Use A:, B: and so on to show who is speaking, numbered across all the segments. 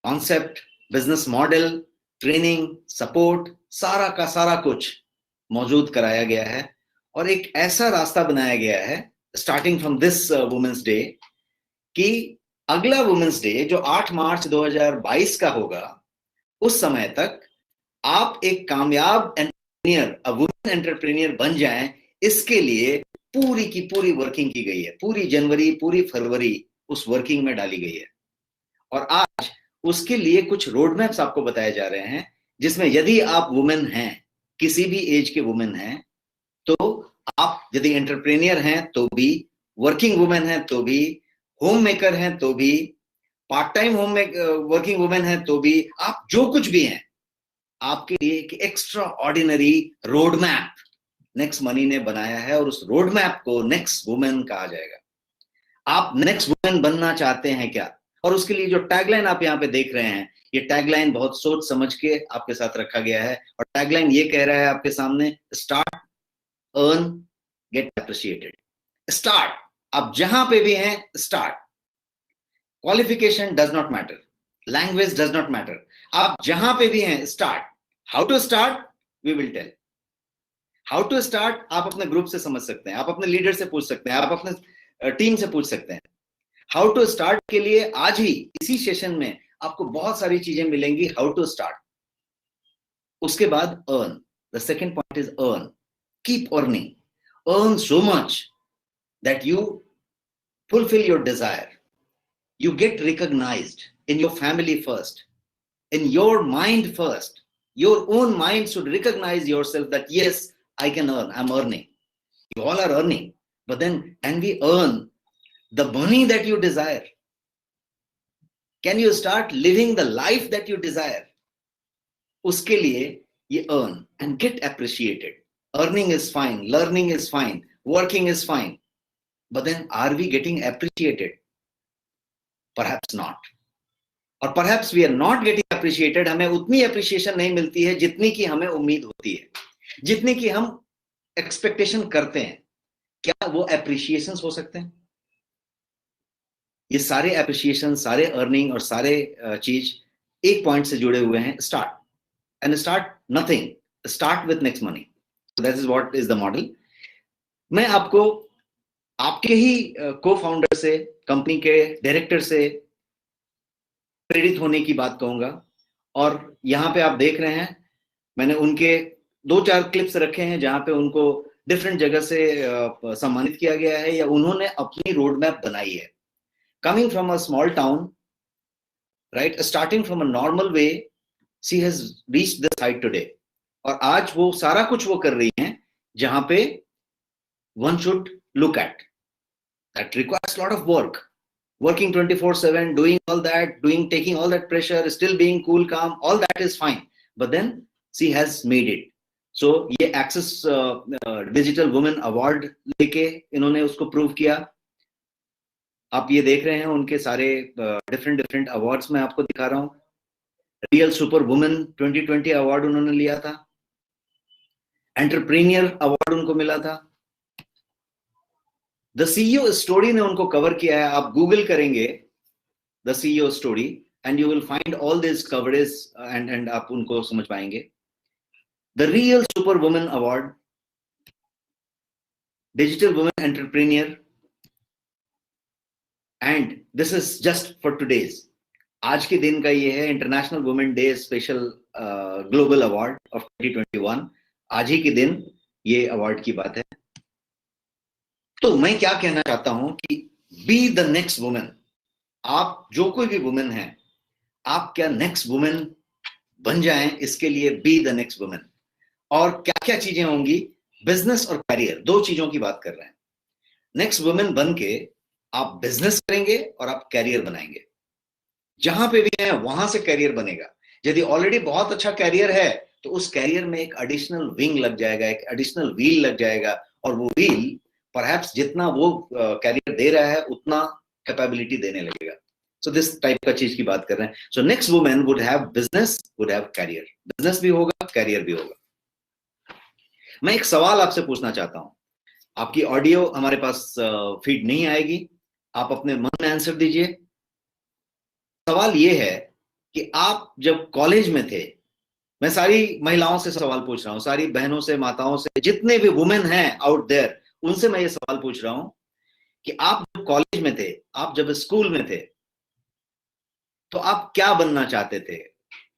A: Concept, business model, training, support, सारा का सारा कुछ मौजूद कराया गया है और एक ऐसा रास्ता बनाया गया है starting from this women's day कि अगला वुमेन्स डे जो 8 मार्च 2022 का होगा, उस समय तक आप एक कामयाब एंटरप्रेन्योर, वुमेन एंटरप्रेन्योर बन जाएं, इसके लिए पूरी की पूरी वर्किंग की गई है। पूरी जनवरी, पूरी फरवरी उस वर्किंग में डाली गई है और आज उसके लिए कुछ रोड मैप्स आपको बताए जा रहे हैं, जिसमें यदि आप वुमेन हैं, किसी भी एज के वुमेन हैं, तो आप यदि एंटरप्रेन्योर हैं तो भी, वर्किंग वुमेन हैं तो भी, होम मेकर हैं तो भी, पार्ट टाइम वर्किंग वुमेन हैं तो भी, आप जो कुछ भी हैं, आपके लिए एक extra ordinary road map next money ने बनाया है और उस रोड मैप को नेक्स्ट वुमेन कहा जाएगा। आप नेक्स्ट वुमेन बनना चाहते हैं क्या? और उसके लिए जो टैगलाइन आप यहाँ पे देख रहे हैं, ये टैगलाइन बहुत सोच समझ के आपके साथ रखा गया है और टैगलाइन ये कह रहा है आपके सामने, start, earn, get appreciated. Start, आप जहां पे भी हैं start. Qualification does not matter, language does not matter, आप जहां पे भी हैं start. How to start, we will tell. How to start आप अपने ग्रुप से समझ सकते हैं, आप अपने लीडर से पूछ सकते हैं, आप अपने टीम से पूछ सकते हैं। हाउ टू स्टार्ट के लिए आज ही इसी सेशन में आपको बहुत सारी चीजें मिलेंगी। हाउ टू स्टार्ट, उसके बाद earn, the second point is earn. Keep earning, earn so much that you fulfill your desire, you get recognized in your family first, in your mind first. Your own mind should recognize yourself that yes, I can earn, I'm earning. You all are earning, but then can we earn the money that you desire? Can you start living the life that you desire? Uske liye ye earn and get appreciated. Earning is fine, learning is fine, working is fine, but then are we getting appreciated? Perhaps not. और perhaps we are not getting appreciated. हमें उतनी appreciation नहीं मिलती है जितनी की हमें उम्मीद होती है, जितनी की हम एक्सपेक्टेशन करते हैं। क्या वो appreciations हो सकते हैं? ये सारे appreciation, सारे अर्निंग और सारे चीज एक पॉइंट से जुड़े हुए हैं, start. And start nothing, start with next money. That is what is the model. मैं आपको आपके ही को फाउंडर से, कंपनी के डायरेक्टर से प्रेरित होने की बात कहूंगा। और यहाँ पे आप देख रहे हैं, मैंने उनके 2-4 क्लिप्स रखे हैं जहां पे उनको डिफरेंट जगह से सम्मानित किया गया है या उन्होंने अपनी रोड मैप बनाई है। Coming from a small town, right, starting from a normal way, she has reached this height today. और आज वो सारा कुछ वो कर रही हैं जहां पे one should look at, that requires a lot of work, working 24/7, doing all that, taking all that pressure, still being cool, calm, all that is fine, but then she has made it. So ये Access Digital Women Award लेके इन्होंने उसको prove किया। आप ये देख रहे हैं उनके सारे डिफरेंट अवार्ड्स मैं आपको दिखा रहा हूँ। रियल सुपर वुमेन 2020 अवार्ड उन्होंने लिया था, एंटरप्रेन्योर अवार्ड उनको मिला था, द सीईओ स्टोरी ने उनको कवर किया है। आप गूगल करेंगे the CEO story and you will find all this coverage and आप उनको समझ पाएंगे। The real super women award, digital women entrepreneur, and this is just for today's, आज के दिन का ये है international women day special global award of 2021। आज ही के दिन ये अवार्ड की बात है। तो मैं क्या कहना चाहता हूं कि बी द नेक्स्ट वुमेन। आप जो कोई भी वुमेन है, आप क्या नेक्स्ट वुमेन बन जाएं, इसके लिए बी द नेक्स्ट वुमेन। और क्या क्या चीजें होंगी, बिजनेस और करियर, दो चीजों की बात कर रहे हैं। नेक्स्ट वुमेन बन के आप बिजनेस करेंगे और आप कैरियर बनाएंगे। जहां पे भी है वहां से कैरियर बनेगा। यदि ऑलरेडी बहुत अच्छा कैरियर है तो उस कैरियर में एक एडिशनल विंग लग जाएगा, एक एडिशनल व्हील लग जाएगा, और वो व्हील परहैप्स जितना वो कैरियर दे रहा है उतना कैपेबिलिटी देने लगेगा। सो दिस टाइप का चीज की बात कर रहे हैं। So next women would have business, would have career. Business भी होगा, कैरियर भी होगा। मैं एक सवाल आपसे पूछना चाहता हूं। आपकी ऑडियो हमारे पास फीड नहीं आएगी, आप अपने मन में आंसर दीजिए। सवाल ये है कि आप जब कॉलेज में थे, मैं सारी महिलाओं से सवाल पूछ रहा हूं, सारी बहनों से, माताओं से, जितने भी वुमेन हैं आउट देयर, उनसे मैं ये सवाल पूछ रहा हूं कि आप जब कॉलेज में थे, आप जब स्कूल में थे, तो आप क्या बनना चाहते थे?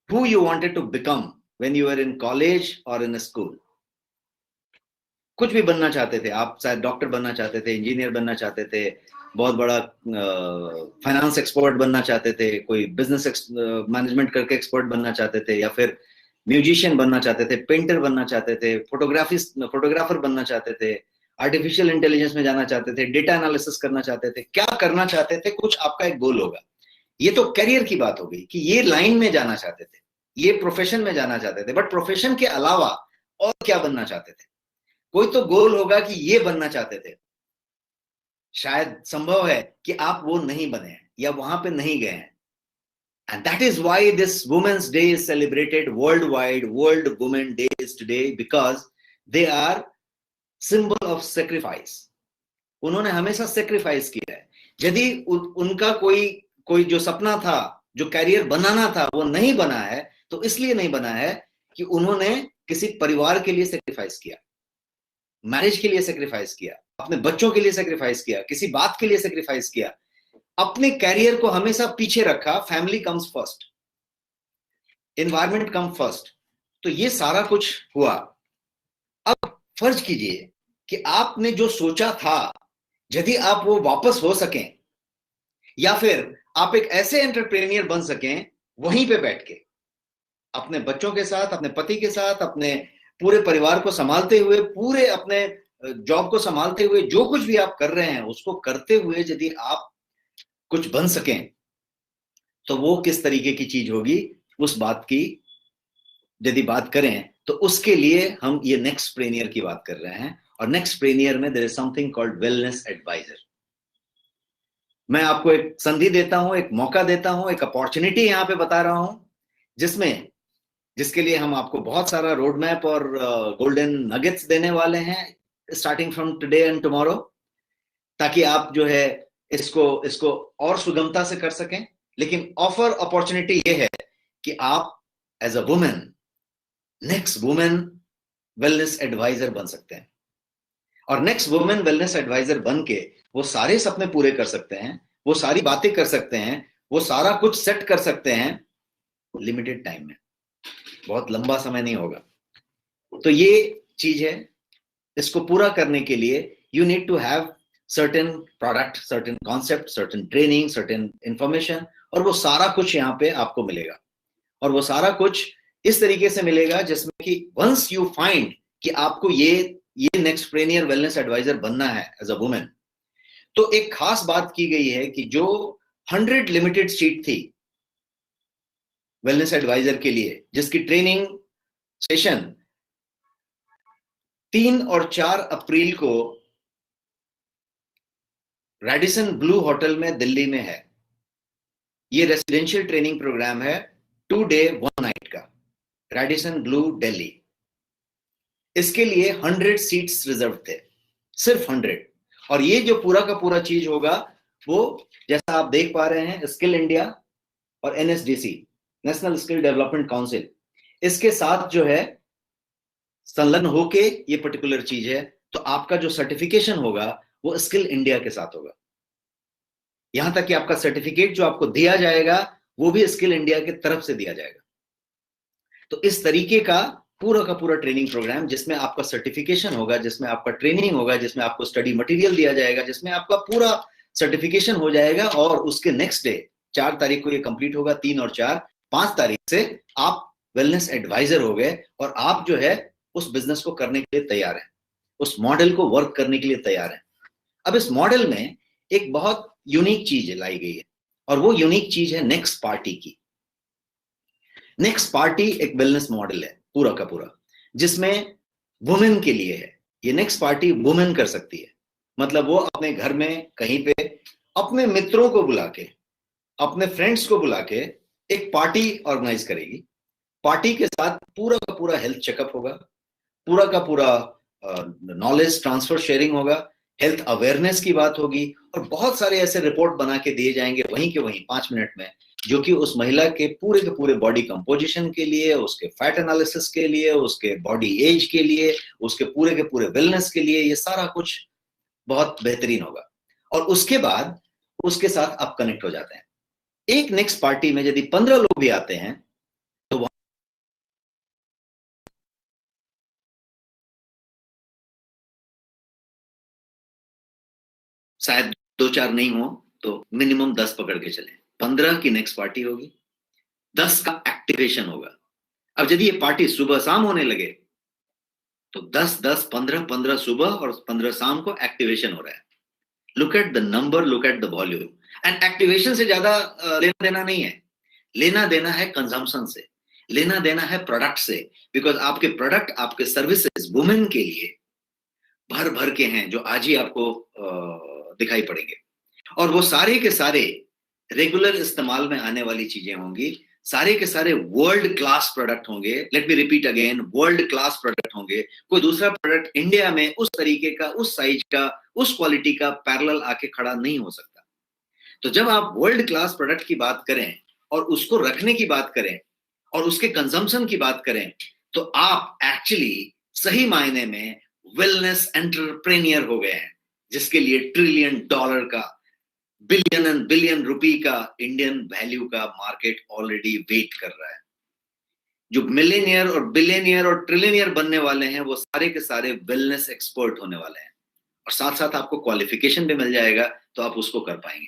A: Who you wanted to become when you were in college or in a school? कुछ भी बनना चाहते थे आप, शायद डॉक्टर बनना चाहते थे, इंजीनियर बनना चाहते थे, बहुत बड़ा फाइनेंस एक्सपर्ट बनना चाहते थे, कोई बिजनेस मैनेजमेंट करके एक्सपर्ट बनना चाहते थे, या फिर म्यूजिशियन बनना चाहते थे, पेंटर बनना चाहते थे, फोटोग्राफर बनना चाहते थे, आर्टिफिशियल इंटेलिजेंस में जाना चाहते थे, डेटा एनालिसिस करना चाहते थे, क्या करना चाहते थे? कुछ आपका एक गोल होगा। ये तो करियर की बात हो गई कि ये लाइन में जाना चाहते थे, ये प्रोफेशन में जाना चाहते थे, बट प्रोफेशन के अलावा और क्या बनना चाहते थे? कोई तो गोल होगा कि ये बनना चाहते थे। शायद संभव है कि आप वो नहीं बने हैं या वहां पे नहीं गए हैं। And that is why this Women's Day is celebrated worldwide, World Women Day is today, because they are symbol of sacrifice. उन्होंने हमेशा सेक्रीफाइस किया है। यदि उनका कोई जो सपना था, जो कैरियर बनाना था, वो नहीं बना है, तो इसलिए नहीं बना है कि उन्होंने किसी परिवार के लिए सेक्रीफाइस किया, मैरिज के लिए सेक्रीफाइस किया, अपने बच्चों के लिए सेक्रीफाइस किया, किसी बात के लिए सेक्रीफाइस किया, अपने कैरियर को हमेशा पीछे रखा। Family comes first, environment come first. तो ये सारा कुछ हुआ। अब फर्ज कीजिए कि आपने जो सोचा था, यदि आप वो वापस हो सकें, या फिर आप एक ऐसे एंटरप्रेन्योर बन सकें वहीं पे बैठ के, अपने बच्चों के साथ, अपने पति के साथ, अपने पूरे परिवार को संभालते हुए, पूरे अपने जॉब को संभालते हुए, जो कुछ भी आप कर रहे हैं उसको करते हुए यदि आप कुछ बन सकें, तो वो किस तरीके की चीज होगी, उस बात की यदि बात करें तो उसके लिए हम ये नेक्स्ट प्रेनियर की बात कर रहे हैं। और नेक्स्ट प्रेनियर में there is something called wellness advisor. मैं आपको एक संधि देता हूं, एक मौका देता हूं, एक अपॉर्चुनिटी यहां पे बता रहा हूं, जिसके लिए हम आपको बहुत सारा रोड मैप और गोल्डन नगेट्स देने वाले हैं starting from today and tomorrow, ताकि आप जो है इसको और सुगमता से कर सकें। लेकिन ऑफर अपॉर्चुनिटी ये है कि आप as a women next women wellness advisor बन सकते हैं, और नेक्स्ट वुमेन वेलनेस एडवाइजर बन के वो सारे सपने पूरे कर सकते हैं, वो सारी बातें कर सकते हैं, वो सारा कुछ सेट कर सकते हैं लिमिटेड टाइम में, बहुत लंबा समय नहीं होगा। तो ये चीज है, इसको पूरा करने के लिए you need to have certain product, certain concept, certain training, certain information, और वो सारा कुछ यहाँ पे आपको मिलेगा। और वो सारा कुछ इस तरीके से मिलेगा जिसमें कि वंस यू फाइंड कि आपको ये नेक्स्ट प्रेनियर वेलनेस एडवाइजर बनना है एज अ वुमेन, तो एक खास बात की गई है कि जो 100 लिमिटेड सीट थी वेलनेस एडवाइजर के लिए, जिसकी ट्रेनिंग सेशन 3 और 4 अप्रैल को रेडिसन ब्लू होटल में दिल्ली में है। ये रेसिडेंशियल ट्रेनिंग प्रोग्राम है, 2 डे 1 नाइट का, रेडिसन ब्लू दिल्ली। इसके लिए 100 सीट्स रिजर्व थे, सिर्फ 100। और ये जो पूरा का पूरा चीज होगा वो जैसा आप देख पा रहे हैं, स्किल इंडिया और NSDC, national skill development council, इसके साथ जो है संलग्न होके ये पर्टिकुलर चीज है। तो आपका जो सर्टिफिकेशन होगा वो स्किल इंडिया के साथ होगा, यहां तक कि आपका सर्टिफिकेट जो आपको दिया जाएगा वो भी स्किल इंडिया की तरफ से दिया जाएगा। तो इस तरीके का पूरा ट्रेनिंग प्रोग्राम, जिसमें आपका सर्टिफिकेशन होगा, जिसमें आपका ट्रेनिंग होगा, जिसमें आपको स्टडी मटेरियल दिया जाएगा, जिसमें आपका पूरा सर्टिफिकेशन हो जाएगा। और उसके नेक्स्ट डे 4 तारीख को ये कंप्लीट होगा, 3 और 4, 5 तारीख से आप वेलनेस एडवाइजर हो गए और आप जो है उस बिजनेस को करने के लिए तैयार हैं, उस मॉडल को वर्क करने के लिए तैयार हैं। अब इस मॉडल में एक बहुत यूनिक चीज लाई गई है, और वो यूनिक चीज है नेक्स्ट पार्टी की। नेक्स्ट पार्टी एक वेलनेस मॉडल है पूरा का पूरा, जिसमें वुमेन के लिए है। ये नेक्स्ट पार्टी वुमेन कर सकती है, मतलब वो अपने घर में कहीं पे अपने मित्रों को बुला के, अपने फ्रेंड्स को बुला के एक पार्टी ऑर्गेनाइज करेगी। पार्टी के साथ पूरा का पूरा हेल्थ चेकअप होगा, पूरा का पूरा नॉलेज ट्रांसफर शेयरिंग होगा, हेल्थ अवेयरनेस की बात होगी, और बहुत सारे ऐसे रिपोर्ट बना के दिए जाएंगे वहीं के वहीं 5 मिनट में, जो कि उस महिला के पूरे बॉडी कंपोजिशन के लिए, उसके फैट एनालिसिस के लिए, उसके बॉडी एज के लिए, उसके पूरे वेलनेस के लिए, ये सारा कुछ बहुत बेहतरीन होगा। और उसके बाद उसके साथ आप कनेक्ट हो जाते हैं। एक नेक्स्ट पार्टी में यदि 15 लोग भी आते हैं तो शायद 2-4 नहीं हो तो मिनिमम 10 पकड़ के चले। 15 की नेक्स्ट पार्टी होगी, 10 का एक्टिवेशन होगा। अब यदि ये पार्टी सुबह शाम होने लगे तो 10-10, 15-15 सुबह और 15 शाम को एक्टिवेशन हो रहा है। Look at the number, look at the volume. And activation से ज्यादा लेना देना नहीं है, लेना देना है कंजम्पशन से, लेना देना है प्रोडक्ट से। बिकॉज आपके प्रोडक्ट, आपके सर्विसेज वुमेन के लिए भर भर के हैं जो आज ही आपको दिखाई पड़ेंगे। और वो सारे के सारे रेगुलर इस्तेमाल में आने वाली चीजें होंगी, सारे के सारे वर्ल्ड क्लास प्रोडक्ट होंगे। Let me repeat again, world class product होंगे। कोई दूसरा प्रोडक्ट इंडिया में उस तरीके का, उस साइज का, उस क्वालिटी का पैरेलल आके खड़ा नहीं हो सकता। तो जब आप वर्ल्ड क्लास प्रोडक्ट की बात करें और उसको रखने की बात करें और उसके कंजम्पशन की बात करें तो आप एक्चुअली सही मायने में वेलनेस एंटरप्रेन्योर हो गए हैं, जिसके लिए $1 ट्रिलियन का, बिलियन एंड बिलियन रुपी का इंडियन वैल्यू का मार्केट ऑलरेडी वेट कर रहा है। जो मिलियनियर और बिलियनियर और ट्रिलियनियर बनने वाले हैं वो सारे के सारे वेलनेस एक्सपर्ट होने वाले हैं। और साथ साथ आपको क्वालिफिकेशन भी मिल जाएगा तो आप उसको कर पाएंगे।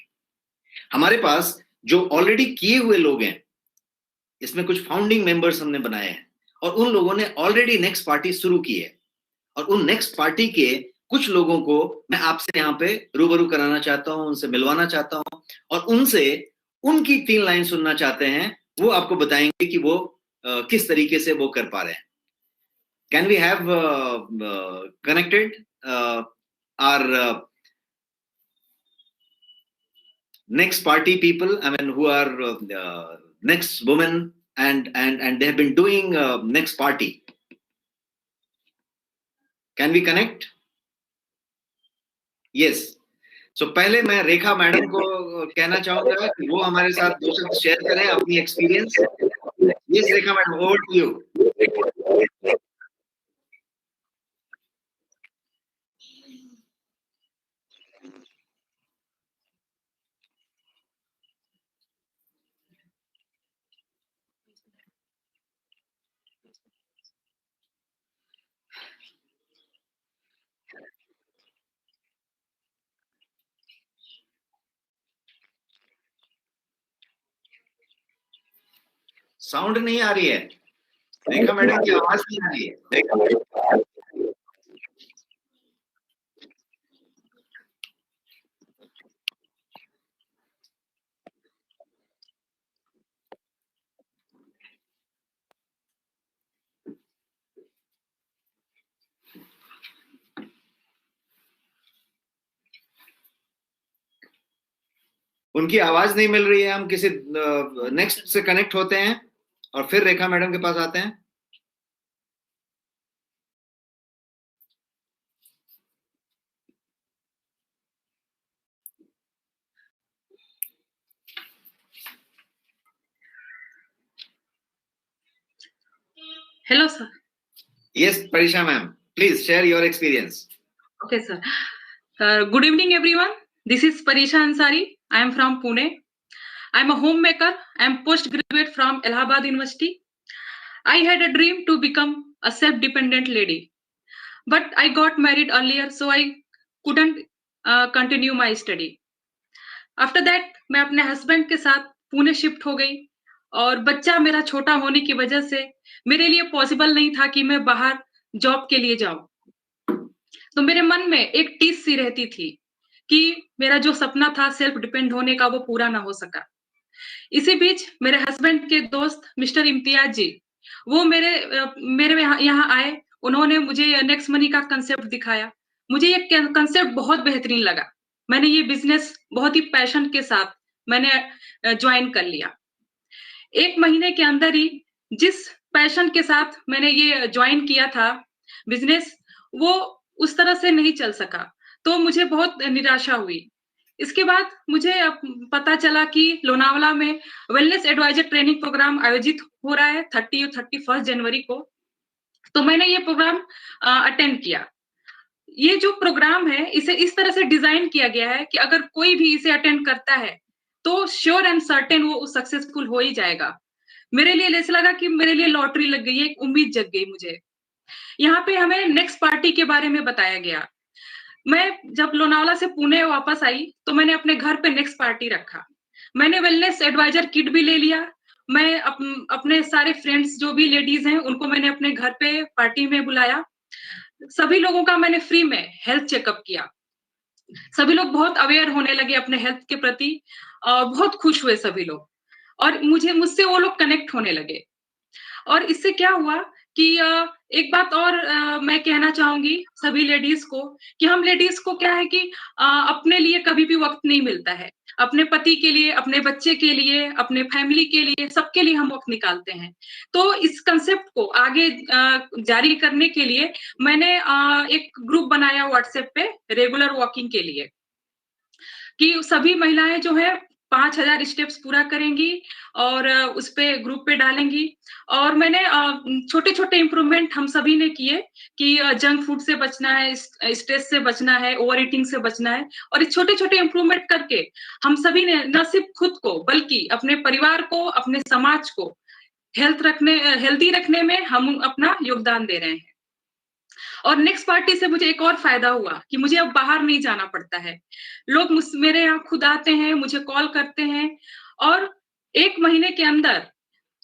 A: हमारे पास जो ऑलरेडी किए हुए लोग हैं, इसमें कुछ फाउंडिंग मेंबर्स हमने बनाए हैं और उन लोगों ने ऑलरेडी नेक्स्ट पार्टी शुरू की है। और उन नेक्स्ट पार्टी के कुछ लोगों को मैं आपसे यहाँ पे रूबरू कराना चाहता हूँ, उनसे मिलवाना चाहता हूँ और उनसे उनकी 3 लाइन सुनना चाहते हैं। वो आपको बताएंगे कि वो किस तरीके से वो कर पा रहे हैं। Can we have connected our next party people, I mean, who are next women and they have been doing next party. Can we connect? Yes. So पहले मैं रेखा मैडम को कहना चाहूंगा कि वो हमारे साथ 2 शब्द शेयर करें अपनी experience. Yes, Rekha madam, over to you. Sound नहीं आ रही है, रेखा मैडम की आवाज नहीं आ रही है। उनकी आवाज नहीं मिल रही है। हम किसी नेक्स्ट से कनेक्ट होते हैं और फिर रेखा मैडम के पास आते हैं।
B: Hello, sir.
A: Yes, Parisha ma'am, please share your experience.
B: Okay, sir. Good evening, everyone. This is Parisha Ansari. I am from Pune. I am a homemaker. I am postgraduate from Allahabad University. I had a dream to become a self-dependent lady, but I got married earlier, so I couldn't continue my study. After that, मैं अपने husband के साथ Pune shift हो गई और बच्चा मेरा छोटा होने की वजह से मेरे लिए पॉसिबल नहीं था कि मैं बाहर जॉब के लिए जाऊं। तो मेरे मन में एक टीस सी रहती थी कि मेरा जो सपना था सेल्फ डिपेंड होने का वो पूरा ना हो सका। इसी बीच मेरे हस्बैंड के दोस्त मिस्टर इम्तियाज जी, वो मेरे यहाँ आए। उन्होंने मुझे नेक्स्ट मनी का कंसेप्ट दिखाया। मुझे ये कंसेप्ट बहुत बेहतरीन लगा। मैंने ये बिजनेस बहुत ही पैशन के साथ मैंने ज्वाइन कर लिया। 1 महीने के अंदर ही जिस पैशन के साथ मैंने ये ज्वाइन किया था बिजनेस, वो उस तरह से नहीं चल सका। तो मुझे बहुत निराशा हुई इसके बाद मुझे पता चला कि लोनावला में वेलनेस एडवाइजर ट्रेनिंग प्रोग्राम आयोजित हो रहा है 30 और 31 जनवरी को। तो मैंने ये प्रोग्राम अटेंड किया। ये जो प्रोग्राम है इसे इस तरह से डिजाइन किया गया है कि अगर कोई भी इसे अटेंड करता है तो श्योर एंड सर्टेन वो सक्सेसफुल हो ही जाएगा। मेरे लिए ऐसा लगा कि मेरे लिए लॉटरी लग गई है, एक उम्मीद जग गई मुझे। यहाँ पे हमें नेक्स्ट पार्टी के बारे में बताया गया। मैं जब लोनावला से पुणे वापस आई तो मैंने अपने घर पे नेक्स्ट पार्टी रखा। मैंने वेलनेस एडवाइजर किट भी ले लिया। मैं अपने सारे फ्रेंड्स जो भी लेडीज हैं उनको मैंने अपने घर पे पार्टी में बुलाया। सभी लोगों का मैंने फ्री में हेल्थ चेकअप किया। सभी लोग बहुत अवेयर होने लगे अपने हेल्थ के प्रति। बहुत खुश हुए सभी लोग और मुझसे वो लोग कनेक्ट होने लगे। और इससे क्या हुआ कि एक बात और मैं कहना चाहूंगी सभी लेडीज को कि हम लेडीज को क्या है कि अपने लिए कभी भी वक्त नहीं मिलता है। अपने पति के लिए, अपने बच्चे के लिए, अपने फैमिली के लिए, सबके लिए हम वक्त निकालते हैं। तो इस कंसेप्ट को आगे जारी करने के लिए मैंने एक ग्रुप बनाया व्हाट्सएप पे रेगुलर वॉकिंग के लिए कि सभी महिलाएं जो है 5000 स्टेप्स पूरा करेंगी और उस पे ग्रुप पे डालेंगी। और मैंने छोटे-छोटे इम्प्रूवमेंट हम सभी ने किए कि जंक फूड से बचना है, स्ट्रेस से बचना है, ओवर ईटिंग से बचना है। और ये छोटे-छोटे इम्प्रूवमेंट करके हम सभी ने न सिर्फ खुद को बल्कि अपने परिवार को, अपने समाज को हेल्दी रखने में हम अपना योगदान दे रहे हैं। और नेक्स्ट पार्टी से मुझे एक और फायदा हुआ कि मुझे अब बाहर नहीं जाना पड़ता है। लोग मेरे यहाँ खुद आते हैं, मुझे कॉल करते हैं और 1 महीने के अंदर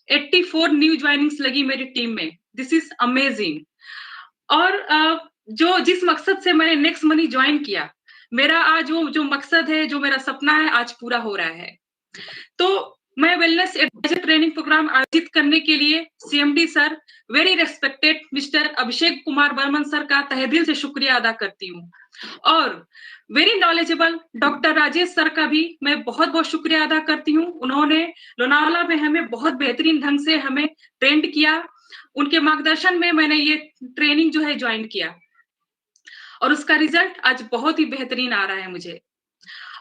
B: 84 न्यू जॉइनिंग्स लगी मेरी टीम में। This is amazing. और जिस मकसद से मैंने नेक्स्ट मनी ज्वाइन किया, मेरा आज जो मकसद है, जो मेरा सपना है, आज पूरा हो रहा है। तो मैं वेलनेस एडवाइजर ट्रेनिंग प्रोग्राम आयोजित करने के लिए CMD sir, very respected mister Abhishek Kumar Burman sir का तहे दिल से शुक्रिया अदा करती हूँ। और very knowledgeable doctor Rajesh sir का भी मैं बहुत-बहुत शुक्रिया अदा करती हूँ। उन्होंने लोनावला में हमें बहुत बेहतरीन ढंग से हमें ट्रेंड किया। उनके मार्गदर्शन में मैंने ये ट्रेनिंग जो है ज्वाइन किया और उसका रिजल्ट आज बहुत ही बेहतरीन आ रहा है मुझे।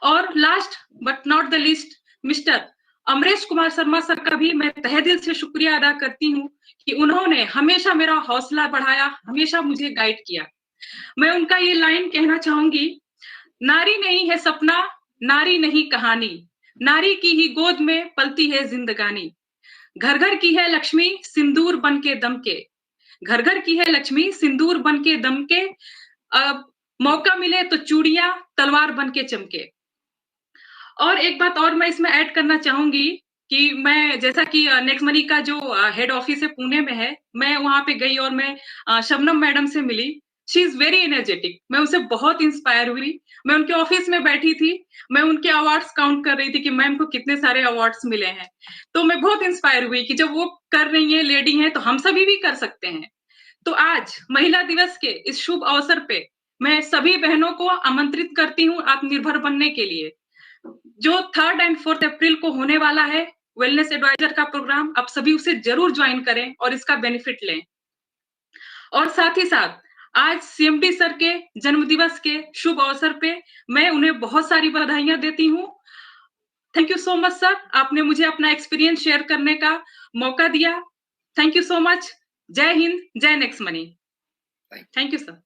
B: और last but not the least mister Amresh Kumar Sharma sir का भी मैं तहे दिल से शुक्रिया अदा करती हूँ कि उन्होंने हमेशा मेरा हौसला बढ़ाया, हमेशा मुझे गाइड किया। मैं उनका ये लाइन कहना चाहूंगी, नारी नहीं है सपना, नारी नहीं कहानी, नारी की ही गोद में पलती है जिंदगानी। घर घर की है लक्ष्मी सिंदूर बन के दमके, घर घर की है लक्ष्मी सिंदूर बन के दमके, मौका मिले तो चूड़ियां तलवार बन के चमके। और एक बात और मैं इसमें ऐड करना चाहूंगी कि मैं जैसा कि नेक्स्ट मनी का जो हेड ऑफिस है पुणे में है, मैं वहां पे गई और मैं शबनम मैडम से मिली। She is very energetic. मैं उनसे बहुत इंस्पायर हुई। मैं उनके ऑफिस में बैठी थी, मैं उनके अवार्ड्स काउंट कर रही थी कि मैम को कितने सारे अवार्ड्स मिले हैं। तो मैं बहुत इंस्पायर हुई कि जब वो कर रही हैं, लेडी हैं, तो हम सभी भी कर सकते हैं। तो आज महिला दिवस के इस शुभ अवसर पे मैं सभी बहनों को आमंत्रित करती हूँ आत्मनिर्भर बनने के लिए। जो 3 एंड 4 अप्रैल को होने वाला है वेलनेस एडवाइजर का प्रोग्राम, आप सभी उसे जरूर ज्वाइन करें और इसका बेनिफिट लें। और साथ ही साथ आज सीएमडी सर के जन्मदिवस के शुभ अवसर पे मैं उन्हें बहुत सारी बधाइयां देती हूँ। Thank you so much sir, आपने मुझे अपना एक्सपीरियंस शेयर करने का मौका दिया। Thank you so much. जय हिंद, जय Next Money. Thank you sir.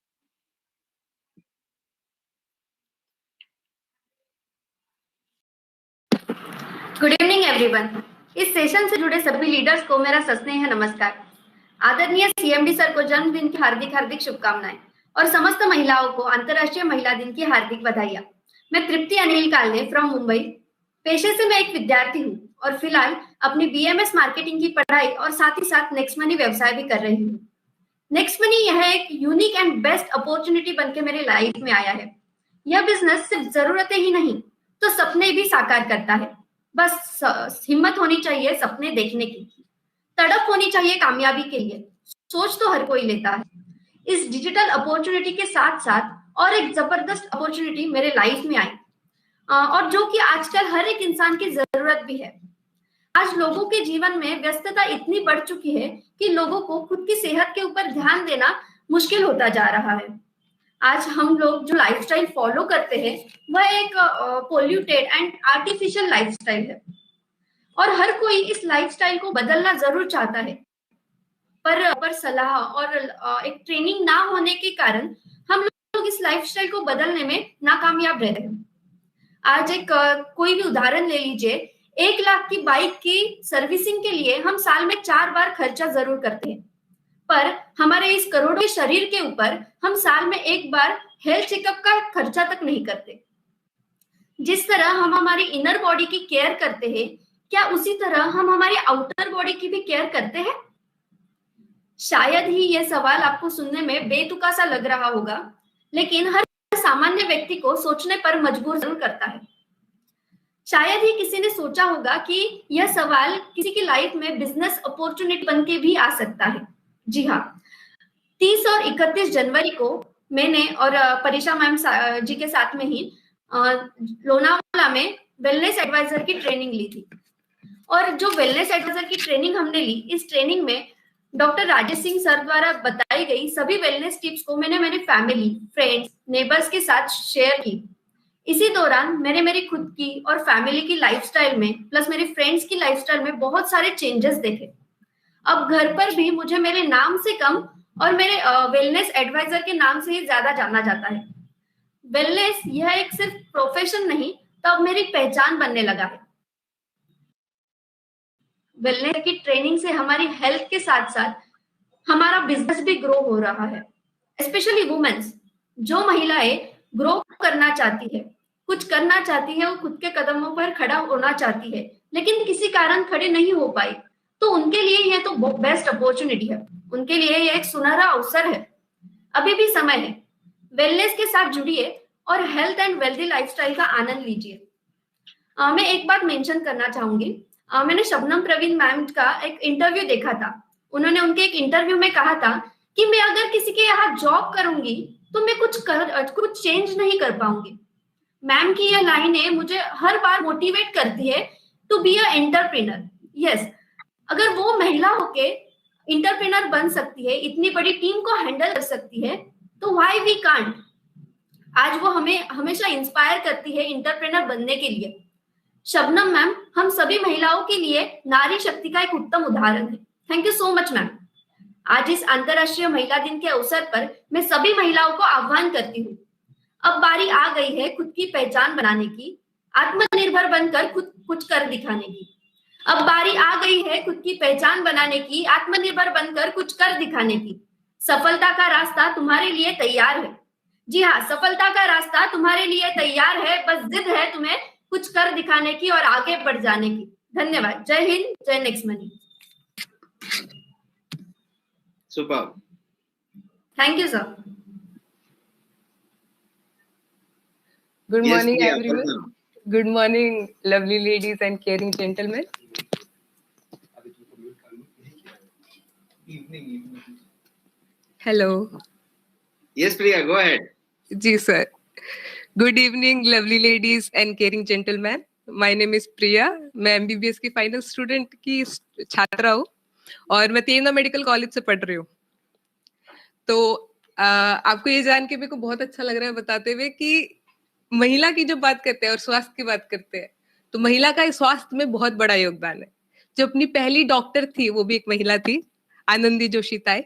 C: Good evening everyone. इस सेशन से जुड़े सभी लीडर्स को मेरा सस्नेह नमस्कार। आदरणीय सीएमडी सर को जन्मदिन की हार्दिक हार्दिक शुभकामनाएं और समस्त महिलाओं को अंतर्राष्ट्रीय महिला दिन की हार्दिक बधाइयां। मैं तृप्ति अनिल कालने फ्रॉम मुंबई। पेशे से मैं एक विद्यार्थी हूँ और फिलहाल अपनी बीएमएस मार्केटिंग की पढ़ाई और साथ ही साथ नेक्स्ट मनी व्यवसाय भी कर रही हूँ। नेक्स्ट मनी यह एक यूनिक एंड बेस्ट अपॉर्चुनिटी बनके मेरी लाइफ में आया है। यह बिजनेस सिर्फ जरूरतें ही नहीं तो सपने भी साकार करता है। बस हिम्मत होनी चाहिए सपने देखने की, तड़प होनी चाहिए कामयाबी के लिए। सोच तो हर कोई लेता है। इस डिजिटल अपॉर्चुनिटी के साथ साथ और एक जबरदस्त अपॉर्चुनिटी मेरे लाइफ में आई और जो कि आजकल हर एक इंसान की जरूरत भी है। आज लोगों के जीवन में व्यस्तता इतनी बढ़ चुकी है कि लोगों को खुद की सेहत के ऊपर ध्यान देना मुश्किल होता जा रहा है। आज हम लोग जो लाइफस्टाइल फॉलो करते हैं वह एक पोल्यूटेड एंड आर्टिफिशियल लाइफस्टाइल है और हर कोई इस लाइफस्टाइल को बदलना जरूर चाहता है, पर सलाह और एक ट्रेनिंग ना होने के कारण हम लोग इस लाइफस्टाइल को बदलने में नाकामयाब रहते हैं। आज एक कोई भी उदाहरण ले लीजिए, 1 लाख की बाइक की सर्विसिंग के लिए हम साल में 4 बार खर्चा जरूर करते हैं, पर हमारे इस करोड़ों के शरीर के ऊपर हम साल में 1 बार हेल्थ चेकअप का खर्चा तक नहीं करते। जिस तरह हम हमारी इनर बॉडी की केयर करते हैं, क्या उसी तरह हम हमारी आउटर बॉडी की भी केयर करते हैं? शायद ही यह सवाल आपको सुनने में बेतुका सा लग रहा होगा, लेकिन हर सामान्य व्यक्ति को सोचने पर मजबूर जरूर करता है। शायद ही किसी ने सोचा होगा कि यह सवाल किसी की लाइफ में बिजनेस अपॉर्चुनिटी बन के भी आ सकता है। जी हाँ, 30 और 31 जनवरी को मैंने और परीक्षा मैम जी के साथ में ही लोनावाला में वेलनेस एडवाइजर की ट्रेनिंग ली थी। और जो वेलनेस एडवाइजर की ट्रेनिंग हमने ली, इस ट्रेनिंग में डॉक्टर राजेश सिंह सर द्वारा बताई गई सभी वेलनेस टिप्स को मैंने मेरी फैमिली, फ्रेंड्स, नेबर्स के साथ शेयर की। इसी दौरान मैंने मेरी खुद की और फैमिली की लाइफस्टाइल में प्लस मेरे फ्रेंड्स की लाइफस्टाइल में बहुत सारे चेंजेस देखे। अब घर पर भी मुझे मेरे नाम से कम और मेरे वेलनेस एडवाइजर के नाम से ही ज्यादा जाना जाता है। वेलनेस यह एक सिर्फ प्रोफेशन नहीं, तो अब मेरी पहचान बनने लगा है। वेलनेस की ट्रेनिंग से हमारी हेल्थ के साथ साथ हमारा बिजनेस भी ग्रो हो रहा है। स्पेशली वुमेन्स, जो महिलाएं ग्रो करना चाहती है, कुछ करना चाहती है, वो खुद के कदमों पर खड़ा होना चाहती है, लेकिन किसी कारण खड़े नहीं हो पाई, तो उनके लिए यह तो बेस्ट अपॉर्चुनिटी है। उनके लिए यह एक सुनहरा अवसर है। अभी भी समय है। वेलनेस के साथ जुड़िए और हेल्थ एंड वेल्दी लाइफस्टाइल का आनंद लीजिए। मैं एक बात मेंशन करना चाहूंगी। मैंने शबनम प्रवीण मैम का एक इंटरव्यू देखा था। उन्होंने उनके एक इंटरव्यू में कहा था कि मैं अगर किसी के यहाँ जॉब करूंगी तो मैं कुछ चेंज नहीं कर पाऊंगी। मैम की यह लाइनें मुझे हर बार मोटिवेट करती है to be a entrepreneur. Yes, अगर वो महिला होके एंटरप्रेन्योर बन सकती है, इतनी बड़ी टीम को हैंडल कर सकती है, तो व्हाई वी कांट। आज वो हमें हमेशा इंस्पायर करती है एंटरप्रेन्योर बनने के लिए। शबनम मैम हम सभी महिलाओं के लिए नारी शक्ति का एक उत्तम उदाहरण है। Thank you so much ma'am. आज इस अंतर्राष्ट्रीय महिला दिन के अवसर पर मैं सभी महिलाओं को आह्वान करती हूँ, अब बारी आ गई है खुद की पहचान बनाने की, आत्मनिर्भर बनकर खुद कुछ कर दिखाने की। अब बारी आ गई है खुद की पहचान बनाने की, आत्मनिर्भर बनकर कुछ कर दिखाने की। सफलता का रास्ता तुम्हारे लिए तैयार है। जी हाँ, सफलता का रास्ता तुम्हारे लिए तैयार है, बस जिद है तुम्हें कुछ कर दिखाने की और आगे बढ़ जाने की। धन्यवाद। जय हिंद, जय Next money.
A: Superb.
C: Thank you, sir.
D: Good
A: Yes,
D: morning,
A: Priya,
D: everyone.
A: welcome.
D: Good morning, lovely ladies and caring gentlemen. Hello.
A: Yes, Priya, go ahead.
D: Ji, sir. Good evening, lovely ladies and caring gentlemen. My name is Priya. मैं MBBS की final student की छात्रा हूँ और मैं तीर्णा medical college से पढ़ रही हूँ। तो आपको ये जान के मेरे को बहुत अच्छा लग रहा है बताते हुए कि महिला की जो बात करते हैं और स्वास्थ्य की बात करते हैं, तो महिला का स्वास्थ्य में बहुत बड़ा योगदान है। जो अपनी पहली डॉक्टर थी वो भी एक महिला थी, आनंदी जोशी ताई,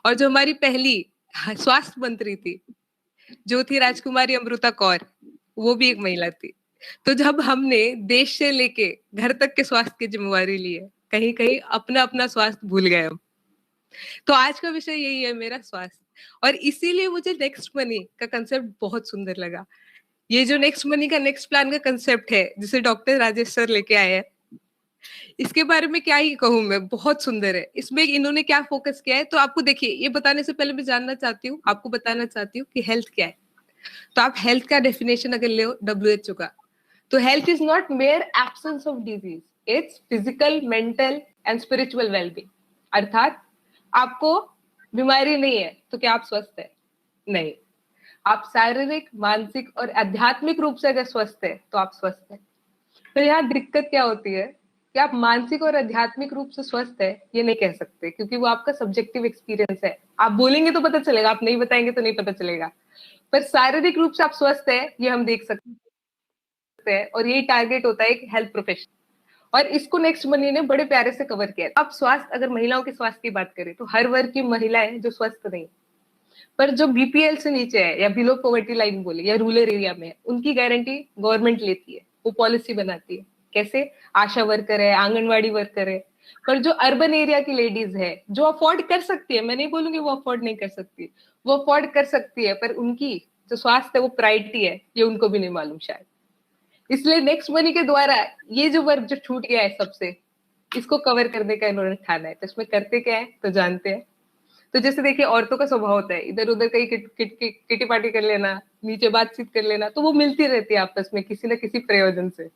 D: और जो हमारी पहली स्वास्थ्य मंत्री थी जो थी राजकुमारी अमृता कौर, वो भी एक महिला थी। तो जब हमने देश से लेके घर तक के स्वास्थ्य की जिम्मेवारी ली है, कहीं कहीं अपना अपना स्वास्थ्य भूल गए हम। तो आज का विषय यही है, मेरा स्वास्थ्य, और इसीलिए मुझे नेक्स्ट मनी का कंसेप्ट बहुत सुंदर लगा। ये जो नेक्स्ट मनी का नेक्स्ट प्लान का कंसेप्ट है जिसे डॉक्टर राजेश सर लेके आए हैं, इसके बारे में क्या ही कहूँ मैं, बहुत सुंदर है। इसमें इन्होंने क्या फोकस किया है, तो आपको देखिए, ये बताने से पहले मैं जानना चाहती हूँ, आपको बताना चाहती हूँ कि हेल्थ क्या है। तो आप हेल्थ का डेफिनेशन अगर ले WHO का, तो health is not mayor absence of disease, it's physical, mental and spiritual wellbeing. अर्थात आपको बीमारी नहीं है तो क्या आप स्वस्थ है? नहीं। आप शारीरिक, मानसिक और आध्यात्मिक रूप से अगर स्वस्थ है तो आप स्वस्थ है। तो यहाँ दिक्कत क्या होती है कि आप मानसिक और आध्यात्मिक रूप से स्वस्थ है ये नहीं कह सकते, क्योंकि वो आपका सब्जेक्टिव एक्सपीरियंस है। आप बोलेंगे तो पता चलेगा, आप नहीं बताएंगे तो नहीं पता चलेगा। पर शारीरिक रूप से आप स्वस्थ है ये हम देख सकते हैं, और यही टारगेट होता है एक हेल्थ प्रोफेशनल, और इसको नेक्स्ट मनी ने बड़े प्यारे से कवर किया है। अब स्वास्थ्य, अगर महिलाओं के स्वास्थ्य की बात करें तो हर वर्ग की महिलाएं जो स्वस्थ नहीं, पर जो बीपीएल से नीचे है या बिलो पॉवर्टी लाइन बोले या रूरल एरिया में है, उनकी गारंटी गवर्नमेंट लेती है, वो पॉलिसी बनाती है। कैसे? आशा वर्कर है, आंगनवाड़ी वर्कर है। पर जो अर्बन एरिया की लेडीज है जो अफोर्ड कर सकती है, मैं नहीं बोलूंगी वो अफोर्ड नहीं कर सकती, वो अफोर्ड कर सकती है, पर उनकी जो स्वास्थ्य है वो प्रायोरिटी है, ये उनको भी नहीं मालूम शायद। इसलिए नेक्स्ट मनी के द्वारा ये जो वर्ग जो छूट गया है सबसे, इसको कवर करने का इन्होंने ठाना है। तो इसमें करते क्या है तो जानते हैं। तो जैसे देखिए, औरतों का स्वभाव होता है इधर उधर कहीं किटी पार्टी कर लेना, नीचे बातचीत कर लेना, तो वो मिलती रहती है आपस में किसी न किसी प्रयोजन से।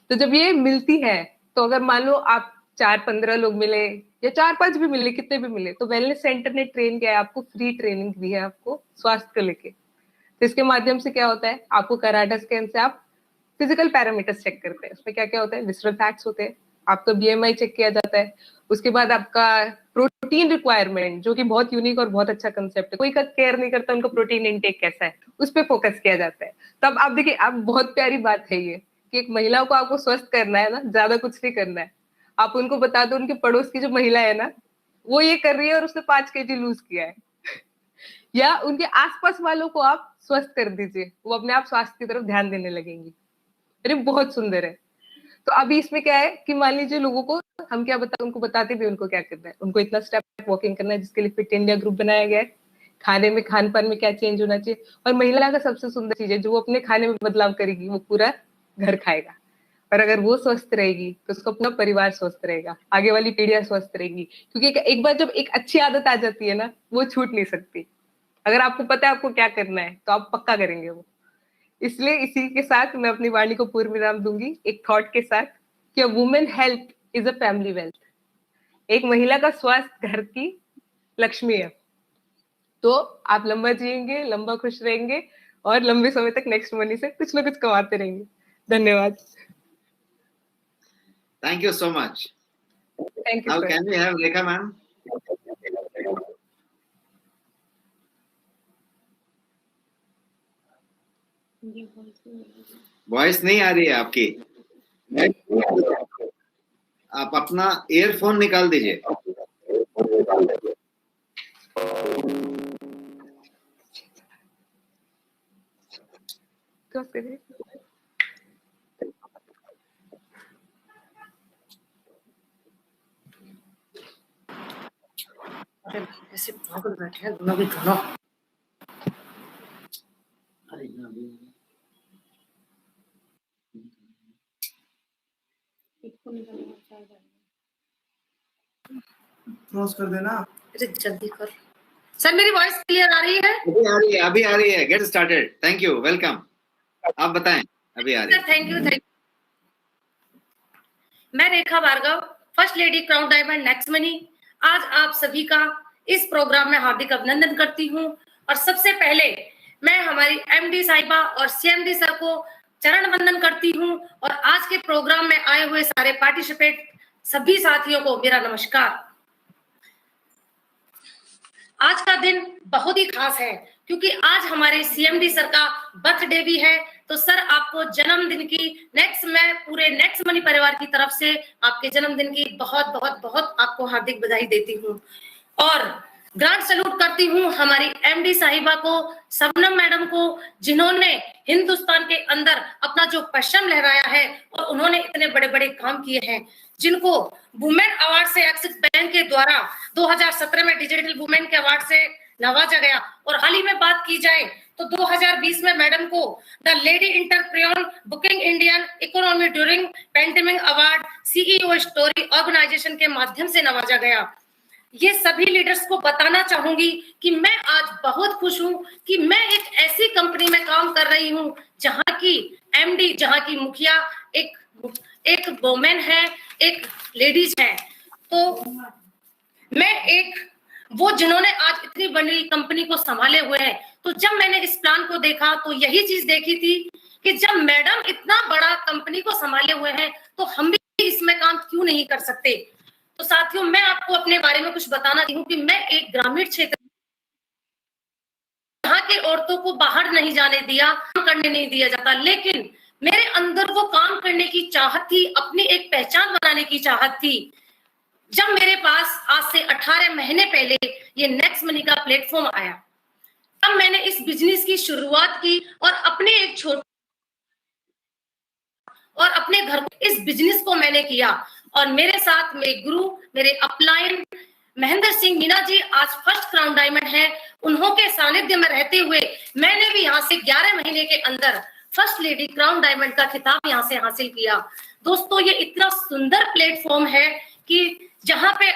D: तो जब ये मिलती है, तो अगर मान लो आप 4-15 लोग मिले या 4-5 भी मिले, कितने भी मिले, तो वेलनेस सेंटर ने ट्रेन किया है आपको, फ्री ट्रेनिंग दी है आपको स्वास्थ्य को लेके। तो इसके माध्यम से क्या होता है, आपको कराटा स्कैन से आप फिजिकल पैरामीटर्स चेक करते हैं। उसमें क्या क्या होता है, विसरल फैक्ट्स होते हैं, आपका बीएमआई चेक किया जाता है, उसके बाद आपका प्रोटीन रिक्वायरमेंट, जो कि बहुत यूनिक और बहुत अच्छा कंसेप्ट है, कोई का केयर नहीं करता उनका प्रोटीन इनटेक कैसा है, उस पर फोकस किया जाता है। तब आप देखिए, आप बहुत प्यारी बात है ये कि एक महिला को आपको स्वस्थ करना है ना, ज्यादा कुछ नहीं करना है। आप उनको बता दो उनके पड़ोस की जो महिला है ना, वो ये कर रही है और उसने 5 kg लूज किया है, या उनके आसपास वालों को आप स्वस्थ कर दीजिए, वो अपने आप स्वास्थ्य की तरफ ध्यान देने लगेंगी। अरे बहुत सुंदर है। तो अभी इसमें क्या है कि मान लीजिए लोगों को हम क्या बता, उनको बताते भी उनको क्या करना है, उनको इतना स्टेप वॉकिंग करना है, जिसके लिए फिट इंडिया ग्रुप बनाया गया है। खाने में, खान पान में क्या चेंज होना चाहिए, और महिला का सबसे सुंदर चीज है, जो वो अपने खाने में बदलाव करेगी वो पूरा घर खाएगा। और अगर वो स्वस्थ रहेगी तो उसका पूरा परिवार स्वस्थ रहेगा, आगे वाली पीढ़ियां स्वस्थ रहेगी। क्योंकि एक बार जब एक अच्छी आदत आ जाती है ना, वो छूट नहीं सकती। अगर आपको पता है आपको क्या करना है तो आप पक्का करेंगे वो। इसलिए इसी के साथ मैं अपनी वाणी को पूर्ण विराम दूंगी एक थॉट के साथ कि women health is a family wealth. एक महिला का स्वास्थ्य घर की लक्ष्मी है। तो आप लंबा जिएंगे, लंबा खुश रहेंगे, और लंबे समय तक नेक्स्ट मनी से कुछ ना कुछ कमाते रहेंगे। धन्यवाद।
A: Thank you so much.
D: Thank you
A: Now
D: sir.
A: can we have Rekha ma'am? Voice नहीं आ रही है आपकी, आप अपना ईयरफोन निकाल दीजिए।
E: अरे ऐसे पागल बैठे हैं दोनों भी दोनों।
F: क्रॉस कर देना।
E: अरे जल्दी कर सर, मेरी वॉइस क्लियर आ रही है?
A: अभी आ रही है। Get started. Thank you, welcome. आप बताएं। अभी आ रही है।
E: Thank you. मैं Rekha Bhargava, first lady crown diamond Next Money, आज आप सभी का इस प्रोग्राम में हार्दिक अभिनंदन करती हूँ। और सबसे पहले मैं हमारी एमडी साहिबा और सीएमडी सर को चरण वंदन करती हूँ, और आज के प्रोग्राम में आए हुए सारे पार्टिसिपेंट सभी साथियों को मेरा नमस्कार। आज का दिन बहुत ही खास है क्योंकि आज हमारे सीएमडी सर का बर्थडे भी है। तो सर, आपको जन्मदिन की मैं पूरे नेक्स्ट मनी परिवार की तरफ से आपके जन्मदिन की बहुत बहुत बहुत आपको हार्दिक बधाई देती हूँ, और ग्रांड सैल्यूट करती हूँ हमारी एमडी साहिबा को, शबनम मैडम को, जिन्होंने हिंदुस्तान के अंदर अपना जो परचम लहराया है और उन्होंने इतने बड़े बड़े काम किए हैं, जिनको वुमेन अवार्ड से एक्सिस बैंक के द्वारा 2017 में डिजिटल वुमेन के अवार्ड से नवाजा गया। और हाल ही में बात की जाए तो 2020 में मैडम को the lady entrepreneur booking Indian economy during pandemic award CEO story organisation के माध्यम से नवाजा गया। ये सभी लीडर्स को बताना चाहूंगी कि मैं आज बहुत खुश हूं कि मैं एक ऐसी कंपनी में काम कर रही हूं जहां की एमडी, जहां की मुखिया एक वुमेन है, एक लेडीज है। तो मैं एक वो जिन्होंने आज इतनी बड़ी कंपनी को संभाले हुए हैं। तो जब मैंने इस प्लान को देखा तो यही चीज देखी थी कि जब मैडम इतना बड़ा कंपनी को संभाले हुए हैं तो हम भी इसमें काम क्यों नहीं कर सकते। तो साथियों, मैं आपको अपने बारे में कुछ बताना चाहती हूँ कि मैं एक ग्रामीण क्षेत्र जहाँ बाकी औरतों को बाहर नहीं जाने दिया, काम करने नहीं दिया जाता, लेकिन मेरे अंदर वो काम करने की चाहत थी, अपनी एक पहचान बनाने की चाहत थी। जब मेरे पास आज से 18 महीने पहले ये नेक्स्ट मनी का प्लेटफॉर्म आया, तब मैंने इस बिजनेस की शुरुआत की और अपने घर इस बिजनेस को मैंने किया। और मेरे साथ मेरे गुरु, मेरे अपलाइन महेंद्र सिंह मीना जी आज फर्स्ट क्राउन डायमंड है। उन्हों के सानिध्य में रहते हुए मैंने भी यहाँ से 11 महीने के अंदर फर्स्ट लेडी क्राउन डायमंड का खिताब यहाँ से हासिल किया। दोस्तों, ये इतना सुंदर प्लेटफॉर्म है कि जहां पे